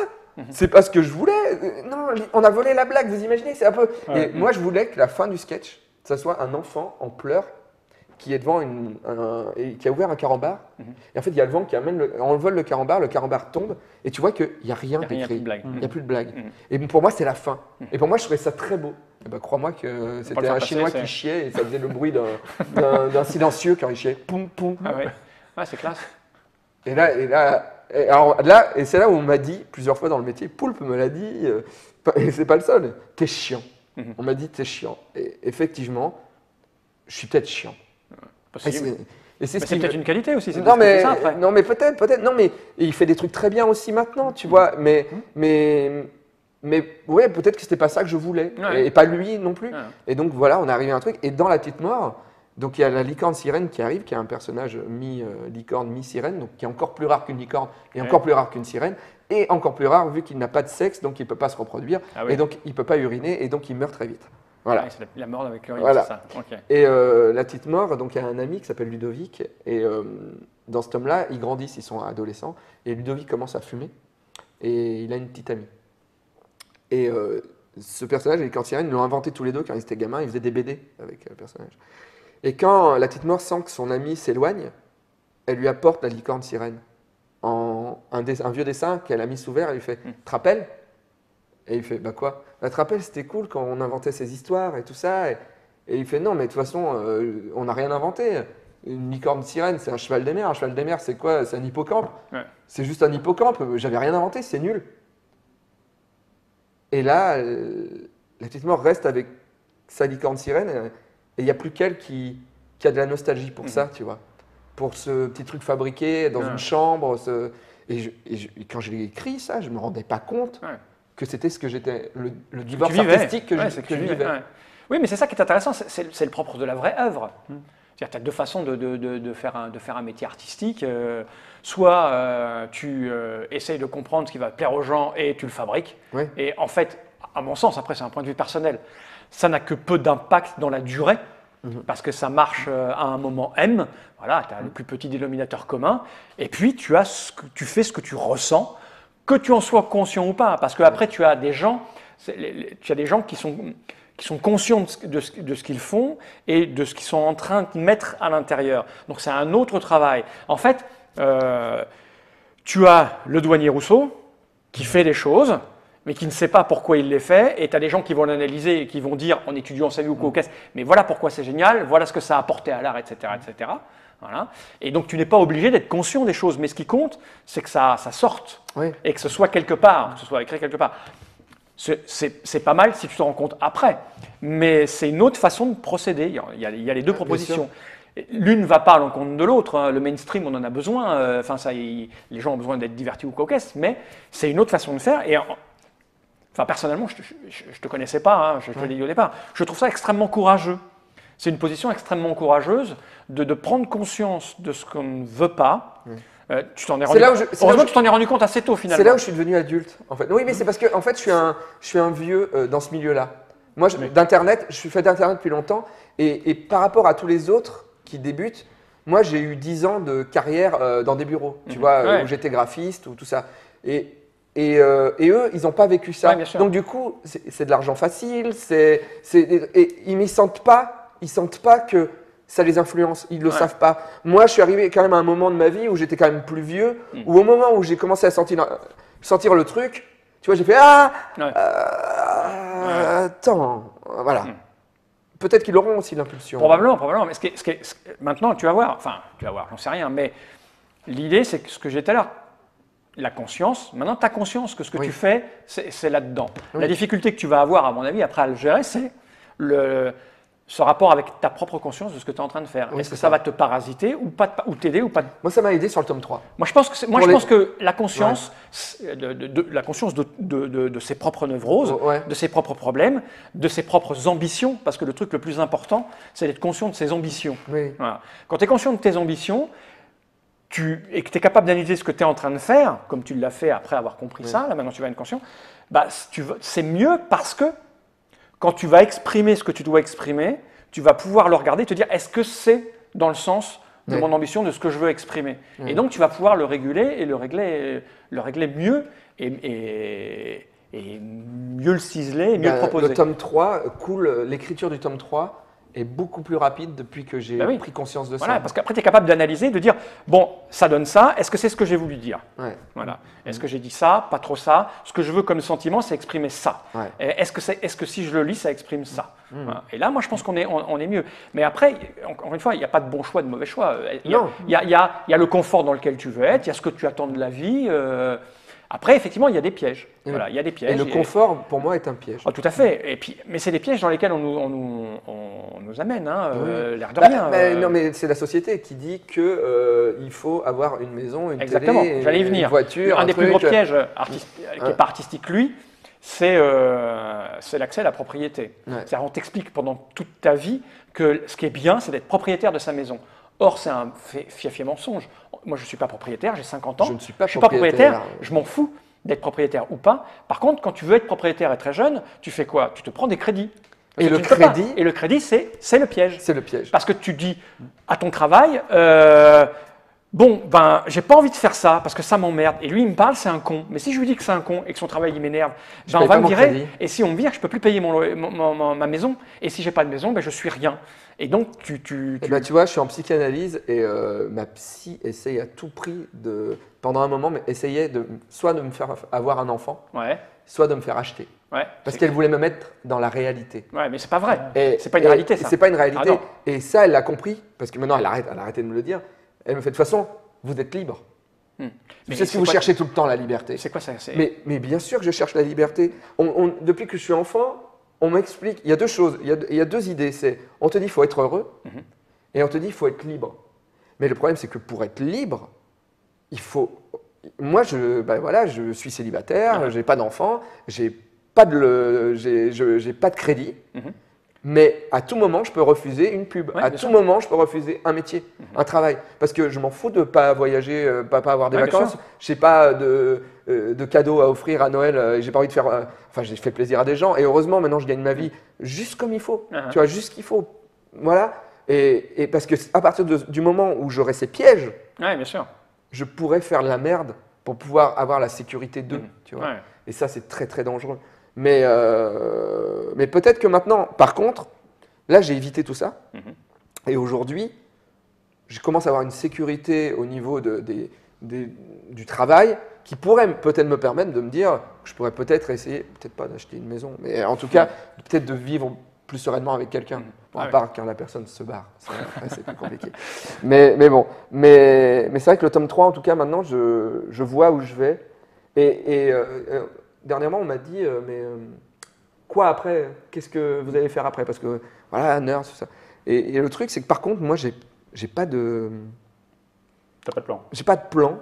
C'est pas ce que je voulais. Non, on a volé la blague, vous imaginez, c'est un peu. Et moi, je voulais que la fin du sketch, ça soit un enfant en pleurs qui est devant et qui a ouvert un carambar. Et en fait, il y a le vent qui amène on vole le carambar tombe, et tu vois qu'il n'y a rien d'écrit. Il n'y a plus de blague. Et pour moi, c'est la fin. Et pour moi, je trouvais ça très beau. Et ben, crois-moi que c'était un Chinois qui chiait, et ça faisait le bruit d'un silencieux quand il chiait. Poum, poum. Ah ouais, c'est classe. Et c'est là où on m'a dit, plusieurs fois dans le métier, Poulpe me l'a dit, et c'est pas le seul, t'es chiant. On m'a dit, t'es chiant. Et effectivement, je suis peut-être chiant. C'est peut-être une qualité aussi. Non mais peut-être. Non mais il fait des trucs très bien aussi maintenant, tu vois. Mais ouais, peut-être que c'était pas ça que je voulais, et pas lui non plus. Et donc voilà, on est arrivé à un truc. Et dans La Petite Mort, donc il y a la licorne sirène qui arrive, qui est un personnage mi-licorne, mi-sirène, donc qui est encore plus rare qu'une licorne et encore plus rare qu'une sirène, et encore plus rare vu qu'il n'a pas de sexe, donc il ne peut pas se reproduire, et donc il ne peut pas uriner, et donc il meurt très vite. Voilà. C'est la mort avec l'urine, voilà. c'est ça. Okay. Et La Petite Mort, donc il y a un ami qui s'appelle Ludovic, et dans ce tome-là, ils grandissent, ils sont adolescents, et Ludovic commence à fumer, et il a une petite amie. Et ce personnage, les licornes sirènes, ils l'ont inventé tous les deux quand ils étaient gamins, ils faisaient des BD avec le personnage. Et quand La Petite Mort sent que son ami s'éloigne, elle lui apporte la licorne sirène. Un vieux dessin qu'elle a mis sous verre, elle lui fait « Te rappelles ?» Et il fait « Bah quoi ?»« Bah te rappelles, c'était cool quand on inventait ces histoires et tout ça. » Et il fait non, mais de toute façon, on n'a rien inventé. Une licorne sirène, c'est un cheval des mers. Un cheval des mers, c'est quoi? C'est un hippocampe. Ouais. C'est juste un hippocampe. J'avais rien inventé, c'est nul. Et là, la petite mort reste avec sa licorne sirène. Et il n'y a plus qu'elle qui a de la nostalgie pour ça, tu vois. Pour ce petit truc fabriqué dans une chambre. Et quand je l'ai écrit, ça, je ne me rendais pas compte que c'était ce que j'étais, le divorce artistique que je vivais. Ouais. Oui, mais c'est ça qui est intéressant, c'est le propre de la vraie œuvre. C'est-à-dire, tu as deux façons de faire un métier artistique. Soit tu essayes de comprendre ce qui va plaire aux gens et tu le fabriques. Oui. Et en fait, à mon sens, après c'est un point de vue personnel, ça n'a que peu d'impact dans la durée. Parce que ça marche à un moment M, voilà, tu as le plus petit dénominateur commun, et puis tu fais ce que tu ressens, que tu en sois conscient ou pas, parce qu'après tu as des gens qui sont conscients de ce qu'ils font et de ce qu'ils sont en train de mettre à l'intérieur. Donc c'est un autre travail. En fait, tu as le douanier Rousseau qui fait des choses, mais qui ne sait pas pourquoi il les fait, et tu as des gens qui vont l'analyser et qui vont dire, en étudiant sa vie ou quoi, mais voilà pourquoi c'est génial, voilà ce que ça a apporté à l'art, etc. etc. Voilà. Et donc tu n'es pas obligé d'être conscient des choses, mais ce qui compte, c'est que ça sorte, et que ce soit quelque part, que ce soit écrit quelque part. C'est pas mal si tu te rends compte après, mais c'est une autre façon de procéder, il y a les deux propositions. L'une ne va pas à l'encontre de l'autre, le mainstream on en a besoin, les gens ont besoin d'être divertis ou coquesses, mais c'est une autre façon de faire. Et personnellement, je ne te connaissais pas, je te l'ai dit au départ. Je trouve ça extrêmement courageux. C'est une position extrêmement courageuse de prendre conscience de ce qu'on ne veut pas. Tu t'en es rendu compte. Heureusement que tu t'en es rendu compte assez tôt finalement. C'est là où je suis devenu adulte. En fait. Oui, mais c'est parce que en fait, je suis un vieux dans ce milieu-là. Moi, d'Internet, je fais d'Internet depuis longtemps. Et par rapport à tous les autres qui débutent, moi, j'ai eu 10 ans de carrière dans des bureaux, tu vois, où j'étais graphiste ou tout ça. Et eux, ils n'ont pas vécu ça. Donc du coup, c'est de l'argent facile. Et ils ne sentent pas que ça les influence. Ils ne le savent pas. Moi, je suis arrivé quand même à un moment de ma vie où j'étais quand même plus vieux, où au moment où j'ai commencé à sentir le truc, tu vois, j'ai fait attends, voilà. Peut-être qu'ils auront aussi l'impulsion. Probablement. Mais maintenant, tu vas voir, j'en sais rien, mais l'idée, c'est que ce que j'ai tout à l'heure. La conscience, maintenant tu as conscience que ce que tu fais, c'est là-dedans. La difficulté que tu vas avoir, à mon avis, après à le gérer, c'est ce rapport avec ta propre conscience de ce que tu es en train de faire. Est-ce que ça va te parasiter ou t'aider ou pas? Moi, ça m'a aidé sur le tome 3. Moi, je pense que la conscience, la conscience de ses propres névroses, de ses propres problèmes, de ses propres ambitions, parce que le truc le plus important, c'est d'être conscient de ses ambitions. Voilà. Quand tu es conscient de tes ambitions, et que tu es capable d'analyser ce que tu es en train de faire, comme tu l'as fait après avoir compris ça, là maintenant tu vas être conscient, c'est mieux parce que quand tu vas exprimer ce que tu dois exprimer, tu vas pouvoir le regarder et te dire est-ce que c'est dans le sens de mon ambition, de ce que je veux exprimer. Et donc tu vas pouvoir le réguler et le régler mieux et mieux le ciseler et mieux le proposer. Le tome 3 l'écriture du tome 3 est beaucoup plus rapide depuis que j'ai pris conscience de ça. Parce qu'après, tu es capable d'analyser, de dire, bon, ça donne ça, est-ce que c'est ce que j'ai voulu dire? Voilà. Est-ce que j'ai dit ça, pas trop ça? Ce que je veux comme sentiment, c'est exprimer ça. Est-ce que si je le lis, ça exprime ça? Voilà. Et là, moi, je pense qu'on est mieux. Mais après, encore une fois, il n'y a pas de bon choix, de mauvais choix. Il y a le confort dans lequel tu veux être, il y a ce que tu attends de la vie. Après, effectivement, il y a des pièges. Voilà, il y a des pièges. Et le confort, pour moi, est un piège. Tout à fait. Mais c'est des pièges dans lesquels on nous amène, l'air de rien. Non, mais c'est la société qui dit qu'il faut avoir une maison, une télé, j'allais y venir. Une voiture, un des plus gros pièges qui n'est pas artistique, lui, c'est l'accès à la propriété. C'est-à-dire, on t'explique pendant toute ta vie que ce qui est bien, c'est d'être propriétaire de sa maison. Or, c'est un fiefé mensonge. Moi, je ne suis pas propriétaire, j'ai 50 ans. Je ne suis pas propriétaire, je m'en fous d'être propriétaire ou pas. Par contre, quand tu veux être propriétaire et très jeune, tu fais quoi? Tu te prends des crédits. Et le crédit, c'est le piège. C'est le piège. Parce que tu dis à ton travail, bon, ben, j'ai pas envie de faire ça parce que ça m'emmerde. Et lui, il me parle, c'est un con. Mais si je lui dis que c'est un con et que son travail, il m'énerve, ben, on va me virer. Et si on me vire, je peux plus payer ma maison. Et si j'ai pas de maison, ben, je suis rien. Et donc, tu vois, je suis en psychanalyse et ma psy essaye à tout prix pendant un moment, mais essayait soit de me faire avoir un enfant, soit de me faire acheter. Parce qu'elle voulait me mettre dans la réalité. Ouais, mais c'est pas vrai. C'est pas une réalité, ça. C'est pas une réalité. Et ça, elle l'a compris, parce que maintenant, elle a arrêté de me le dire. Elle me fait, de toute façon, vous êtes libre. C'est ce que vous cherchez tout le temps, la liberté. C'est quoi ça? Mais bien sûr que je cherche la liberté. Depuis que je suis enfant, on m'explique, il y a deux choses, il y a deux idées. On te dit, il faut être heureux, et on te dit, il faut être libre. Mais le problème, c'est que pour être libre, il faut... Moi, je suis célibataire, j'ai pas d'enfant, j'ai pas de crédit. Mais à tout moment, je peux refuser une pub. À tout moment, je peux refuser un métier, un travail. Parce que je m'en fous de ne pas voyager, pas avoir des vacances. Je n'ai pas de cadeaux à offrir à Noël. J'ai pas envie de faire. Enfin, j'ai fait plaisir à des gens. Et heureusement, maintenant, je gagne ma vie juste comme il faut. Tu vois, juste ce qu'il faut. Voilà. Et parce qu'à partir du moment où j'aurai ces pièges, bien sûr, je pourrais faire de la merde pour pouvoir avoir la sécurité d'eux. Tu vois. Et ça, c'est très, très dangereux. Mais peut-être que maintenant, par contre, là, j'ai évité tout ça. Et aujourd'hui, je commence à avoir une sécurité au niveau du travail qui pourrait peut-être me permettre de me dire que je pourrais peut-être essayer, peut-être pas d'acheter une maison, mais en tout cas, peut-être de vivre plus sereinement avec quelqu'un. À part quand la personne se barre. C'est plus compliqué. Mais bon. Mais c'est vrai que le tome 3, en tout cas, maintenant, je vois où je vais. Dernièrement, on m'a dit, quoi après? Qu'est-ce que vous allez faire après? Parce que, voilà, nerds, tout ça. Et le truc, c'est que par contre, moi, j'ai pas de... T'as pas de plan? J'ai pas de plan,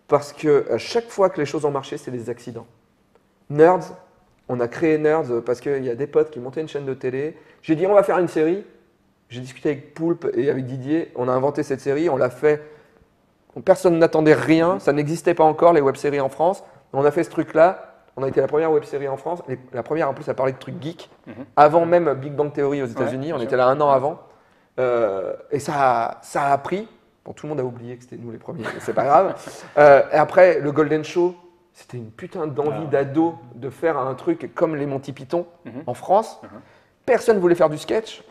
parce que à chaque fois que les choses ont marché, c'est des accidents. Nerds, on a créé Nerds parce qu'il y a des potes qui montaient une chaîne de télé. J'ai dit, on va faire une série. J'ai discuté avec Poulpe et avec Didier. On a inventé cette série, on l'a fait. Personne n'attendait rien, ça n'existait pas encore, les web-séries en France. On a fait ce truc-là. On a été la première web-série en France, la première en plus à parler de trucs geeks, avant même Big Bang Theory aux États-Unis, on était là un an avant. Et ça a pris. Bon, tout le monde a oublié que c'était nous les premiers, mais c'est pas grave. Et après, le Golden Show, c'était une putain d'envie d'ado de faire un truc comme les Monty Python en France. Personne ne voulait faire du sketch.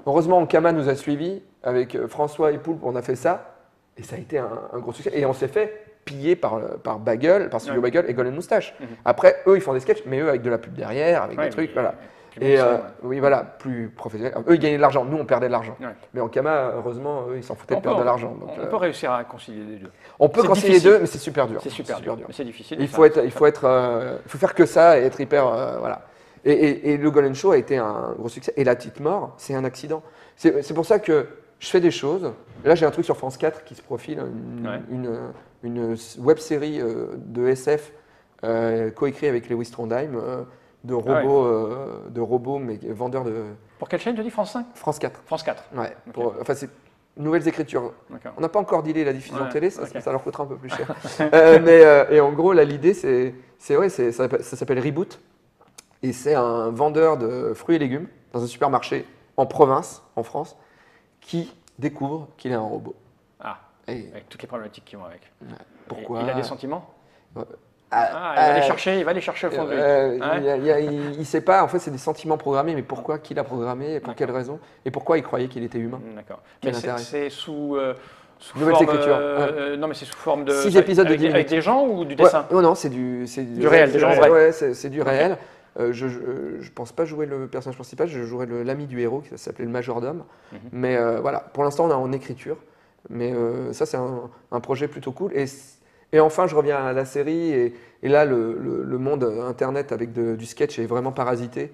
Heureusement, Ankama nous a suivis avec François et Poulpe, on a fait ça. Et ça a été un gros succès. Et on s'est fait pillé par Bagel, par Studio Bagel et Golden Moustache. Après, eux, ils font des sketchs, mais eux, avec de la pub derrière, avec des trucs, voilà. Et oui, voilà, plus professionnel. Eux, ils gagnaient de l'argent, nous, on perdait de l'argent. Mais en Kama, heureusement, eux, ils s'en foutaient de perdre de l'argent. On peut réussir à concilier les deux. On peut concilier les deux, mais c'est super dur. C'est super dur. C'est difficile. Il faut faire que ça et être hyper, voilà. Et le Golden Show a été un gros succès. Et La Petite Mort, c'est un accident. C'est pour ça que je fais des choses. Là, j'ai un truc sur France 4 qui se profile, une web-série de SF coécrit avec Lewis Trondheim, de robots, mais vendeurs de... Pour quelle chaîne, tu dis? France 5? France 4. France 4. Ouais. Enfin, c'est nouvelles écritures. On n'a pas encore dealé la diffusion télé, ça leur coûtera un peu plus cher. Et en gros, là, l'idée, ça s'appelle Reboot. Et c'est un vendeur de fruits et légumes dans un supermarché en province, en France, qui découvre qu'il est un robot. Avec toutes les problématiques qui vont avec. Pourquoi? Il a des sentiments? Il va les chercher au fond de lui. Il ne sait pas, en fait, c'est des sentiments programmés, mais pourquoi? Qui l'a programmé? Et pour quelle raison? Et pourquoi il croyait qu'il était humain? D'accord. Mais c'est sous nouvelles écritures. Non, mais c'est sous forme de... 6 épisodes de 10 minutes. Avec des gens ou du dessin? Non, c'est du réel, des gens vrais. Ouais, c'est du réel. Je ne pense pas jouer le personnage principal, je jouerai l'ami du héros qui s'appelait le majordome. Mais voilà, pour l'instant, on est en écriture. Mais ça, c'est un projet plutôt cool. Et enfin, je reviens à la série. Et là, le monde Internet avec du sketch est vraiment parasité.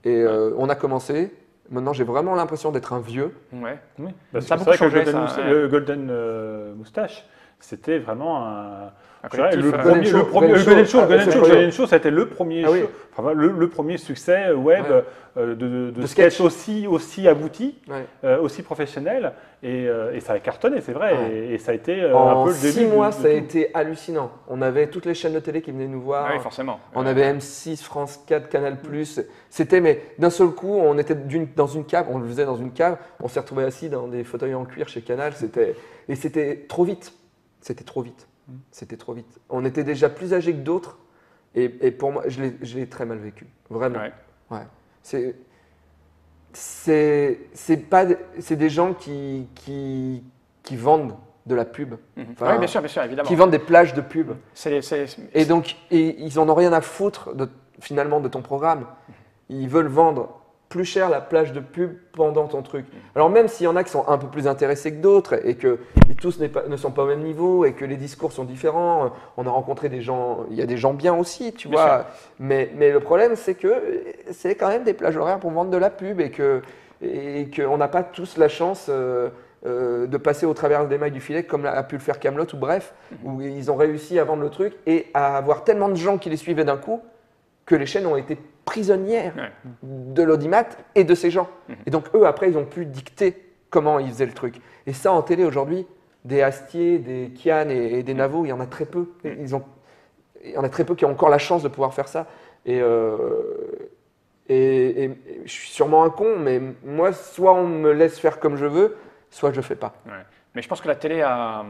Et on a commencé. Maintenant, j'ai vraiment l'impression d'être un vieux. Ouais. Oui. Parce que c'est vrai que le Golden Moustache, c'était vraiment Le Golden Show, ça a été le premier show, enfin, le premier succès web de sketch aussi abouti, aussi professionnel, et ça a cartonné, c'est vrai, et ça a été un peu le début. 6 mois, ça a été hallucinant. On avait toutes les chaînes de télé qui venaient nous voir. Oui, forcément. On avait M6, France 4, Canal+. C'était, mais d'un seul coup, on était dans une cave, on le faisait dans une cave, on s'est retrouvés assis dans des fauteuils en cuir chez Canal, et c'était trop vite. C'était trop vite. C'était trop vite. On était déjà plus âgés que d'autres, et pour moi, je l'ai très mal vécu. Vraiment. Ouais. C'est des gens qui vendent de la pub. Oui, bien sûr, évidemment. Qui vendent des plages de pub. Et donc, ils n'en ont rien à foutre finalement de ton programme. Ils veulent vendre plus cher la plage de pub pendant ton truc. Alors même s'il y en a qui sont un peu plus intéressés que d'autres et que tous ne sont pas au même niveau et que les discours sont différents, on a rencontré des gens, il y a des gens bien aussi, tu vois. Mais le problème, c'est que c'est quand même des plages horaires pour vendre de la pub et qu'on n'a pas tous la chance de passer au travers des mailles du filet comme a pu le faire Kaamelott ou bref, où ils ont réussi à vendre le truc et à avoir tellement de gens qui les suivaient d'un coup que les chaînes ont été prisonnières de l'audimat et de ces gens. Et donc eux, après, ils ont pu dicter comment ils faisaient le truc. Et ça, en télé, aujourd'hui, des Astier, des Kian et des Navo, il y en a très peu. Il y en a très peu qui ont encore la chance de pouvoir faire ça. Et je suis sûrement un con, mais moi, soit on me laisse faire comme je veux, soit je ne fais pas. Mais je pense que la télé a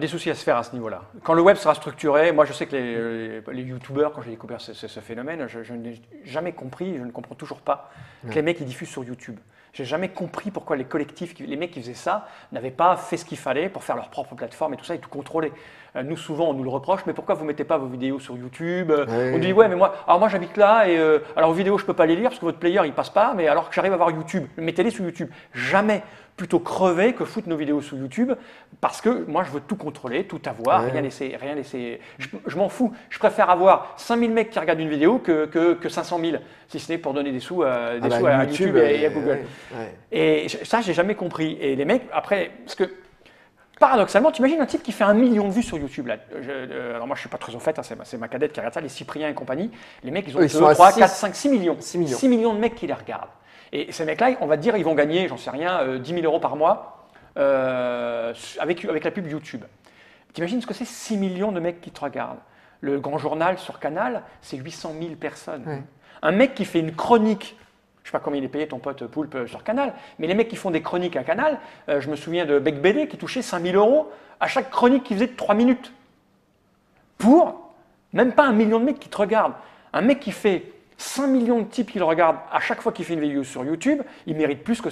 des soucis à se faire à ce niveau-là. Quand le web sera structuré, moi je sais que les youtubeurs, quand j'ai découvert ce phénomène, je n'ai jamais compris, je ne comprends toujours pas que les mecs ils diffusent sur YouTube. J'ai jamais compris pourquoi les collectifs, les mecs qui faisaient ça, n'avaient pas fait ce qu'il fallait pour faire leur propre plateforme et tout ça et tout contrôler. Nous souvent on nous le reproche, mais pourquoi vous mettez pas vos vidéos sur YouTube? On nous dit ouais mais moi j'habite là et alors vos vidéos je peux pas les lire parce que votre player il passe pas, mais alors que j'arrive à voir YouTube, mettez-les sur YouTube. Jamais. Plutôt crever que foutre nos vidéos sur YouTube parce que moi je veux tout contrôler, tout avoir, rien laisser. Je m'en fous. Je préfère avoir 5000 mecs qui regardent une vidéo que 500 000, si ce n'est pour donner des sous à YouTube et à Google. Et ça, j'ai jamais compris. Et les mecs, après, parce que paradoxalement, tu imagines un type qui fait 1 million de vues sur YouTube. Là. Alors moi je ne suis pas très au fait, c'est ma cadette qui regarde ça, les Cypriens et compagnie. Les mecs, ils ont 2, 3, 4, 5, 6 millions. 6 millions de mecs qui les regardent. Et ces mecs-là, on va te dire, ils vont gagner, j'en sais rien, 10 000 € par mois avec la pub YouTube. T'imagines ce que c'est 6 millions de mecs qui te regardent? Le Grand Journal sur Canal, c'est 800 000 personnes. Un mec qui fait une chronique, je ne sais pas combien il est payé ton pote Poulpe sur Canal, mais les mecs qui font des chroniques à Canal, je me souviens de Bec BD qui touchait 5 000 € à chaque chronique qui faisait de 3 minutes. Pour même pas 1 million de mecs qui te regardent. Un mec qui fait 5 millions de types qui le regardent à chaque fois qu'il fait une vidéo sur YouTube, il mérite plus que,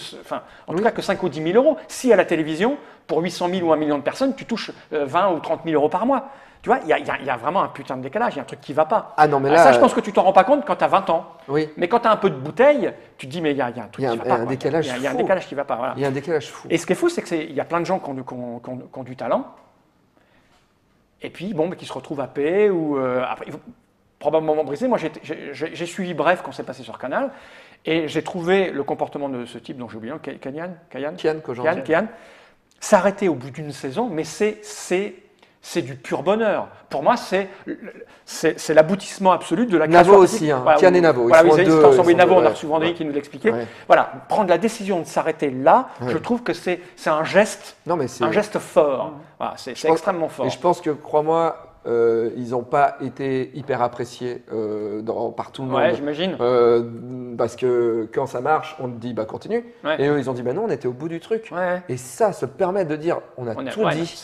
en tout cas que 5 ou 10 000 €. Si à la télévision, pour 800 000 ou 1 million de personnes, tu touches 20 ou 30 000 € par mois. Tu vois, il y a vraiment un putain de décalage, il y a un truc qui ne va pas. Ah non, mais là, ça, je pense que tu t'en rends pas compte quand tu as 20 ans. Oui. Mais quand tu as un peu de bouteille, tu te dis, mais il y a un truc qui ne va pas. Il y a un décalage qui ne va pas. Voilà. Il y a un décalage fou. Et ce qui est fou, c'est qu'il y a plein de gens qui ont du talent, et puis qui se retrouvent à paix, ou après, probablement brisé. Moi, j'ai suivi Bref quand c'est passé sur Canal et j'ai trouvé le comportement de ce type dont j'ai oublié, Kian, s'arrêter au bout d'une saison, mais c'est du pur bonheur. Pour moi, c'est l'aboutissement absolu de la création. Navo aussi, Kian et Navo. Voilà, ils sont ensemble. Navo, on a reçu Vendredi qui nous l'expliquait. Voilà, prendre la décision de s'arrêter là, je trouve que c'est un geste, un geste fort. Voilà, c'est extrêmement fort. Et je pense que, crois-moi, ils n'ont pas été hyper appréciés par tout le monde. Ouais, j'imagine. Parce que quand ça marche, on te dit continue. Et eux, ils ont dit non, on était au bout du truc. Et ça se permet de dire on a tout dit.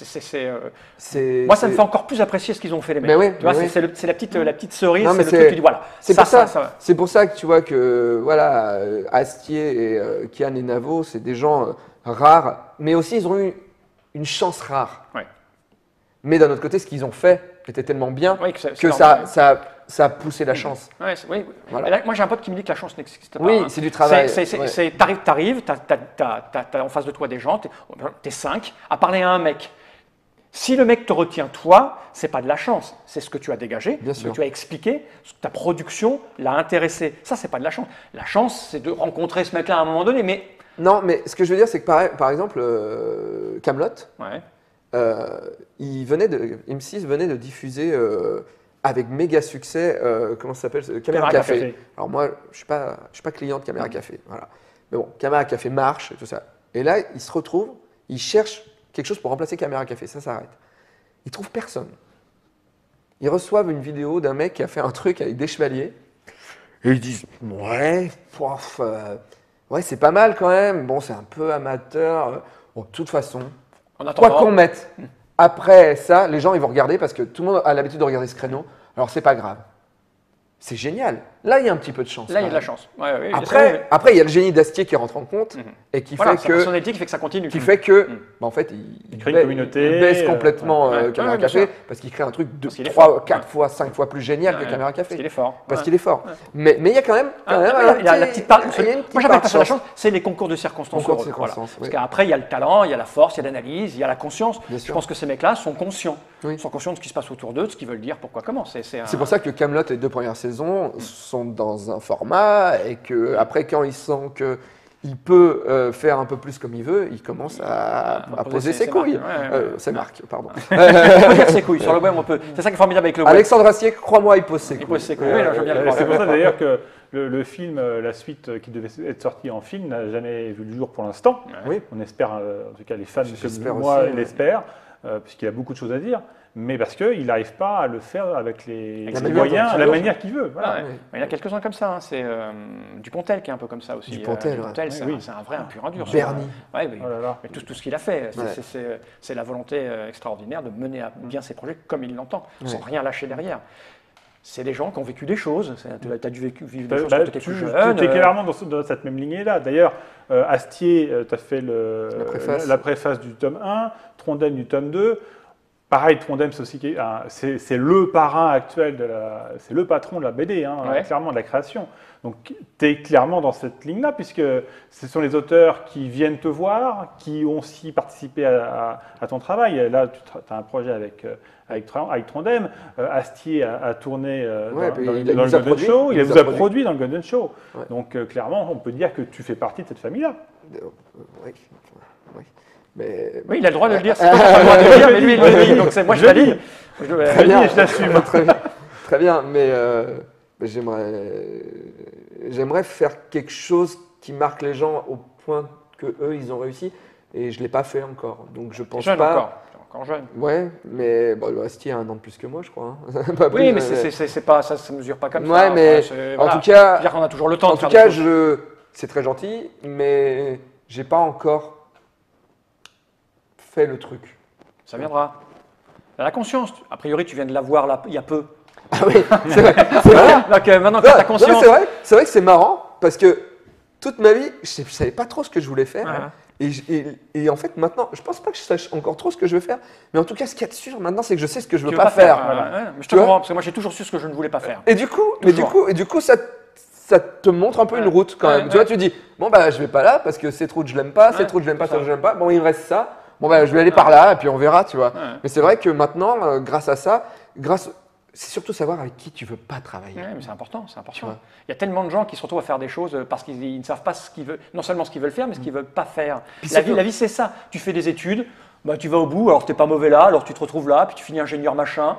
Moi, ça me fait encore plus apprécier ce qu'ils ont fait les mecs. C'est la petite cerise. C'est le truc, tu dis voilà. C'est pour ça que tu vois que Astier et Kian et Navo, c'est des gens rares, mais aussi ils ont eu une chance rare. Mais d'un autre côté, ce qu'ils ont fait était tellement bien que ça a poussé la chance. Voilà. Là, moi, j'ai un pote qui me dit que la chance n'existe pas. Oui, c'est du travail. T'arrives, t'as en face de toi des gens, t'es 5, à parler à un mec. Si le mec te retient toi, c'est pas de la chance, c'est ce que tu as dégagé, ce que tu as expliqué, ta production l'a intéressé. Ça, c'est pas de la chance. La chance, c'est de rencontrer ce mec-là à un moment donné, mais... Non, mais ce que je veux dire, c'est que par exemple, Kaamelott, M6 venait de diffuser avec méga succès, comment ça s'appelle, Caméra Café. Alors moi, je suis pas client de Caméra Café, voilà. Mais bon, Caméra Café marche et tout ça. Et là, ils se retrouvent, ils cherchent quelque chose pour remplacer Caméra Café, ça s'arrête. Ils trouvent personne. Ils reçoivent une vidéo d'un mec qui a fait un truc avec des chevaliers et ils disent ouais, ouais, c'est pas mal quand même. Bon, c'est un peu amateur. Bon, de toute façon, quoi qu'on mette. Après ça, les gens ils vont regarder parce que tout le monde a l'habitude de regarder ce créneau. Alors c'est pas grave. C'est génial. Là, il y a un petit peu de chance. Là, il y a de la chance. Ouais, après, il y a le génie d'Astier qui rentre en compte et qui fait que. Sa personnalité qui fait que ça continue. Qui fait que, en fait, il crée une communauté. Il baisse complètement Caméra Café parce qu'il crée un truc de 3, 4 fois, 5 fois plus génial que Caméra Café. Parce qu'il est fort. Parce qu'il est fort. Mais il y a quand même. Il y a la petite part. Moi, j'appelle pas ça la chance, c'est les concours de circonstances. Parce qu'après, il y a le talent, il y a la force, il y a l'analyse, il y a la conscience. Je pense que ces mecs-là sont conscients. Ils sont conscients de ce qui se passe autour d'eux, de ce qu'ils veulent dire, pourquoi, comment. C'est pour ça que Kaamelott, les 2 premières saisons, sont dans un format et qu'après, quand il sent qu'il peut faire un peu plus comme il veut, il commence à poser ses couilles. C'est Marc, pardon. On peut dire ses couilles, sur le web, on peut. C'est ça qui est formidable avec le web. Alexandre Astier, crois-moi, il pose ses couilles. Il pose ses couilles, oui, je veux bien le croire. C'est pour ça d'ailleurs que le film, la suite qui devait être sortie en film, n'a jamais vu le jour pour l'instant. Oui. On espère, en tout cas les fans comme moi l'espèrent, puisqu'il y a beaucoup de choses à dire. Mais parce qu'il n'arrive pas à le faire avec les moyens, la manière qu'il veut. Voilà. Il y en a quelques-uns comme ça. C'est Dupontel qui est un peu comme ça aussi. Dupontel, c'est un vrai, un pur un dur. Bernie. Mais tout ce qu'il a fait, c'est la volonté extraordinaire de mener à bien ses projets comme il l'entend, sans rien lâcher derrière. C'est des gens qui ont vécu des choses. Tu as dû vivre des choses quand tu étais plus jeune. Tu es clairement dans cette même lignée-là. D'ailleurs, Astier, tu as fait la préface du tome 1, Trondheim du tome 2. Pareil, Trondheim, c'est le parrain actuel, c'est le patron de la BD, clairement, de la création. Donc, tu es clairement dans cette ligne-là, puisque ce sont les auteurs qui viennent te voir, qui ont aussi participé à ton travail. Là, tu as un projet avec Trondheim. Astier a tourné dans le Golden Show. Il vous a produit dans le Golden Show. Donc, clairement, on peut dire que tu fais partie de cette famille-là. Mais... Oui, il a le droit de le dire, c'est pas le droit de le dire, mais lui, il le dit, donc moi je valide. Très bien, je l'assume. Très bien, mais j'aimerais faire quelque chose qui marque les gens au point que eux ils ont réussi, et je ne l'ai pas fait encore. Donc je pense pas. Encore jeune. Ouais, mais Astier a 1 an de plus que moi, je crois. Oui, mais c'est pas, ça se mesure pas comme ça. Ouais, mais en tout cas, on a toujours le temps. En tout cas, c'est très gentil, mais j'ai pas encore fait le truc. Ça viendra. La conscience, a priori, tu viens de l'avoir là il y a peu. Ah oui, c'est vrai. Donc maintenant que tu as conscience. C'est vrai que c'est marrant parce que toute ma vie, je ne savais pas trop ce que je voulais faire. Et en fait, maintenant, je ne pense pas que je sache encore trop ce que je veux faire. Mais en tout cas, ce qu'il y a de sûr maintenant, c'est que je sais ce que je ne veux pas faire. Mais je te comprends, parce que moi, j'ai toujours su ce que je ne voulais pas faire. Et du coup, ça te montre un peu une route quand même. Tu vois, tu dis, bon, bah, je ne vais pas là parce que cette route, je l'aime pas, cette route, je l'aime pas, ça, je l'aime pas. Bon, il me reste ça. Bon, bah, je vais aller par là et puis on verra, tu vois. Mais c'est vrai que maintenant, grâce à ça, c'est surtout savoir avec qui tu veux pas travailler. Mais c'est important, c'est important. Il y a tellement de gens qui se retrouvent à faire des choses parce qu'ils ne savent pas ce qu'ils veulent, non seulement ce qu'ils veulent faire, mais ce qu'ils veulent pas faire. La vie, c'est ça. Tu fais des études, bah, tu vas au bout, alors tu n'es pas mauvais là, alors tu te retrouves là, puis tu finis ingénieur machin.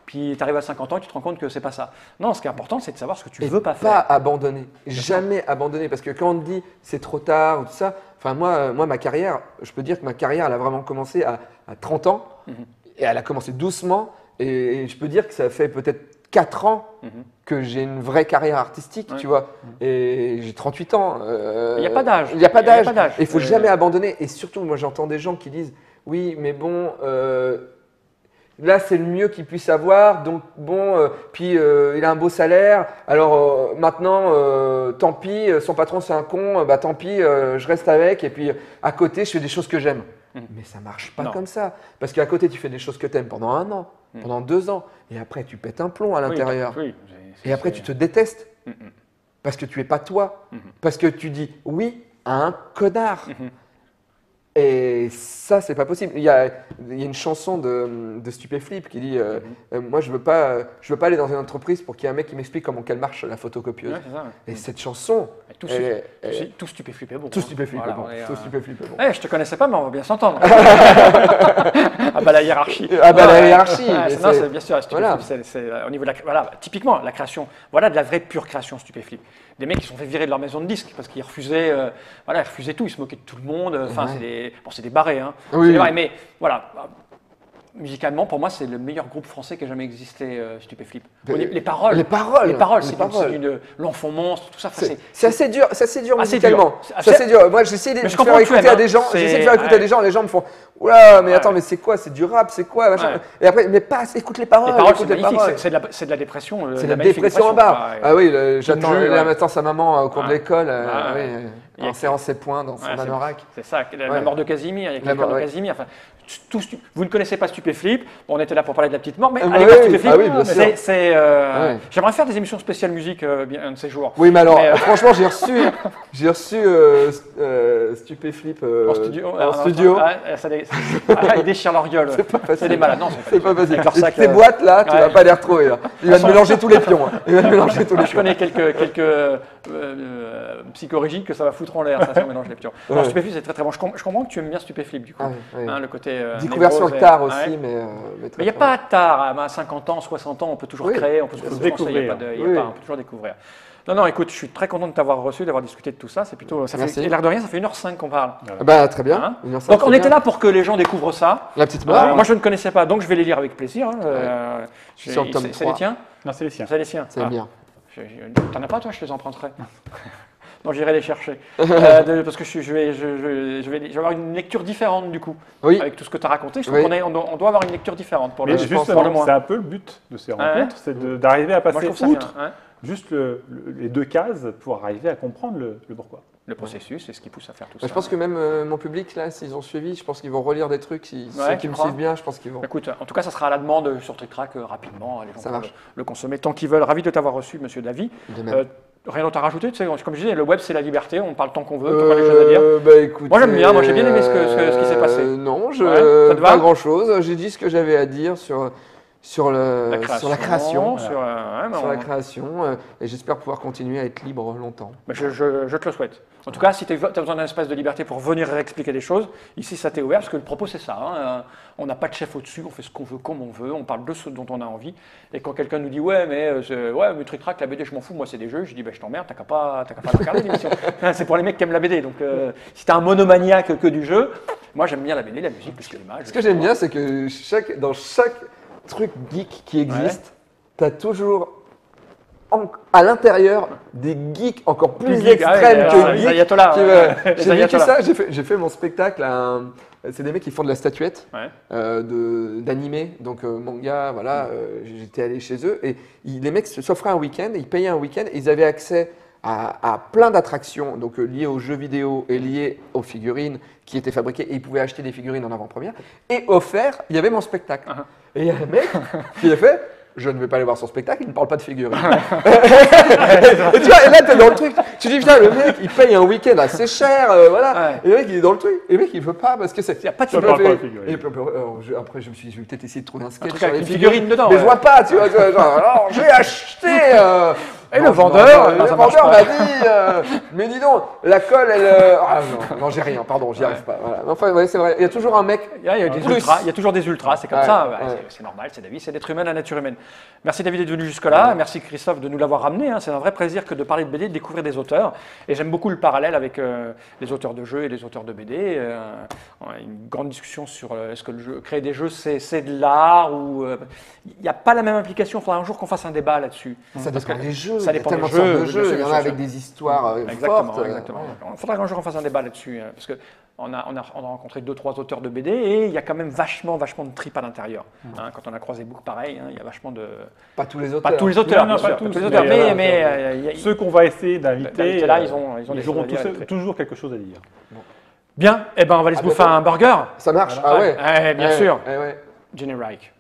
Puis tu arrives à 50 ans et tu te rends compte que c'est pas ça. Non, ce qui est important, c'est de savoir ce que tu veux pas faire. Pas abandonner, jamais abandonner. Parce que quand on te dit c'est trop tard ou tout ça, enfin moi, ma carrière, je peux dire que ma carrière, elle a vraiment commencé à 30 ans. Et elle a commencé doucement. Et je peux dire que ça fait peut-être 4 ans que j'ai une vraie carrière artistique, tu vois. Et j'ai 38 ans. Il n'y a pas d'âge. Il n'y a pas d'âge. Il ne faut jamais abandonner. Et surtout, moi j'entends des gens qui disent oui, mais bon. Là, c'est le mieux qu'il puisse avoir, donc bon, puis il a un beau salaire, alors maintenant, tant pis, son patron c'est un con, bah tant pis, je reste avec, et puis à côté, je fais des choses que j'aime. Mais ça marche pas comme ça, parce qu'à côté, tu fais des choses que tu aimes pendant 1 an, pendant 2 ans, et après, tu pètes un plomb à l'intérieur, et après, tu te détestes, parce que tu es pas toi, parce que tu dis oui à un connard. Et Et ça, c'est pas possible. Il y a une chanson de Stupéflip qui dit moi, je veux pas aller dans une entreprise pour qu'il y ait un mec qui m'explique comment qu'elle marche la photocopieuse. Et cette chanson, tout Stupéflip est bon. Tout Stupéflip est bon. Tout Stupéflip est bon. Je te connaissais pas, mais on va bien s'entendre. Ah bah la hiérarchie. Ah bah la hiérarchie. Non, c'est bien sûr. Stupéflip, c'est au niveau de la, typiquement la création. Voilà de la vraie pure création Stupéflip. Des mecs qui sont fait virer de leur maison de disques parce qu'ils refusaient, ils refusaient tout, ils se moquaient de tout le monde. Enfin, c'est des barrés, hein. Oui. Mais voilà. Musicalement, pour moi, c'est le meilleur groupe français qui a jamais existé, Stupéflip. Les paroles, c'est l'enfant monstre, tout ça. C'est assez dur musicalement. C'est assez dur. Moi, j'essaie de faire écouter à des gens. Les gens me font oula, mais attends, mais c'est quoi? C'est du rap, c'est quoi? Et après, mais pas, écoute les paroles. Les paroles, c'est magnifique. C'est de la dépression. C'est de la dépression en bas. Ah oui, j'attends sa maman au cours de l'école. En serrant ses poings dans son anorak. C'est ça, la mort de Casimir, il y a quelqu'un de Casimir. Enfin, vous ne connaissez pas Stupéflip, on était là pour parler de la petite mort, mais allez voir Stupéflip, j'aimerais faire des émissions spéciales musique un de ces jours. Oui, mais alors, franchement, j'ai reçu Stupéflip en studio. Ils déchirent leur gueule. C'est des malades. Non, c'est pas facile. Ces boîtes là, tu vas pas les retrouver. Il va te mélanger tous les pions. Je connais quelques psychorigines que ça va foutre en l'air, ça mélange les pions. Stupéflip, c'est très très bon. Je comprends que tu aimes bien Stupéflip du coup. Le côté découvert sur le tard aussi, mais il n'y a pas de tard. À 50 ans, 60 ans, on peut toujours créer, on peut toujours découvrir. On peut toujours découvrir. Non, écoute, je suis très content de t'avoir reçu, d'avoir discuté de tout ça. C'est plutôt, et l'air de rien, ça fait 1h05 qu'on parle. Bah, très bien. Donc on était là pour que les gens découvrent ça. La petite mort. Moi, je ne connaissais pas, donc je vais les lire avec plaisir. C'est les tiens? Non, c'est les siens. C'est les siens. C'est bien. T'en as pas, toi? Je les emprunterai. Non, j'irai les chercher. Parce que je vais avoir une lecture différente du coup. Oui. Avec tout ce que tu as raconté. Je trouve qu'on doit avoir une lecture différente pour le justement, c'est un peu le but de ces rencontres, c'est d'arriver à passer outre juste les deux cases pour arriver à comprendre le pourquoi. Le processus, c'est ce qui pousse à faire tout ça. Je pense que même mon public, là, s'ils ont suivi, je pense qu'ils vont relire des trucs. Ceux qui me suivent bien, je pense qu'ils vont. Écoute, en tout cas, ça sera à la demande sur TrickTrack rapidement. Les gens pourront le consommer tant qu'ils veulent. Ravi de t'avoir reçu, monsieur Davy. Rien d'autre à rajouter, tu sais, comme je disais, le web c'est la liberté, on parle tant qu'on veut, tant qu'on a des choses à dire. Écoute, moi j'aime bien, j'ai bien aimé ce qui s'est passé. Non, pas grand chose. J'ai dit ce que j'avais à dire sur la création. Et j'espère pouvoir continuer à être libre longtemps. Mais je te le souhaite. En tout cas, si tu as besoin d'un espace de liberté pour venir expliquer des choses, ici ça t'est ouvert, parce que le propos c'est ça. On n'a pas de chef au-dessus, on fait ce qu'on veut comme on veut, on parle de ce dont on a envie. Et quand quelqu'un nous dit mais TrickTrack, la BD je m'en fous, moi c'est des jeux, je dis je t'emmerde, t'as qu'à pas la regarder l'émission. C'est pour les mecs qui aiment la BD. Donc si t'es un monomaniaque que du jeu, moi j'aime bien la BD, la musique plus que l'image. Ce que j'aime bien, c'est que dans chaque truc geek qui existe, tu as toujours à l'intérieur des geeks encore plus extrêmes que geeks. J'ai vécu ça, j'ai fait mon spectacle c'est des mecs qui font de la statuette, d'animé, donc manga, voilà. J'étais allé chez eux et les mecs s'offraient un week-end, ils payaient un week-end, ils avaient accès à plein d'attractions donc liées aux jeux vidéo et liées aux figurines qui étaient fabriquées et ils pouvaient acheter des figurines en avant-première. Et offert, il y avait mon spectacle. Et il y a un mec qui a fait je ne vais pas aller voir son spectacle, il ne parle pas de figurines. Et tu vois, et là, tu es dans le truc. Tu dis, putain, le mec, il paye un week-end assez cher, voilà. Et le mec, il est dans le truc. Et le mec, il ne veut pas parce que c'est. Il n'y a pas de figurines. Et après, je vais peut-être essayer de trouver un sketch sur les figurines dedans. Mais je vois pas, tu vois. Genre, alors, j'ai acheté. Et le vendeur m'a dit, mais dis donc, la colle, elle. Non, j'ai rien, pardon, j'y arrive pas. Voilà. Enfin, c'est vrai, il y a toujours un mec. Il y a toujours des ultras, c'est comme ça. C'est normal, c'est David, c'est d'être humain, la nature humaine. Merci David d'être venu jusque-là. Merci Christophe de nous l'avoir ramené. C'est un vrai plaisir que de parler de BD, de découvrir des auteurs. Et j'aime beaucoup le parallèle avec les auteurs de jeux et les auteurs de BD. Une grande discussion sur est-ce que créer des jeux, c'est de l'art ou. Il n'y a pas la même implication. Il faudra un jour qu'on fasse un débat là-dessus. Ça dépend des jeux. Ça dépend des jeux. De jeux. Il y en a avec des histoires fortes. Exactement. Il faudra qu'un jour on fasse un débat là-dessus. Parce qu'on a rencontré 2-3 auteurs de BD et il y a quand même vachement de tripes à l'intérieur. Quand on a croisé beaucoup pareil, il y a vachement de. Pas tous les auteurs. Pas tous les auteurs, non, bien sûr. tous, tous les auteurs. Mais ceux qu'on va essayer d'inviter, là, ils auront toujours quelque chose à dire. Bien, on va aller se bouffer un burger. Ça marche. Ah ouais. Bien sûr. Ouais. Jenny Reich.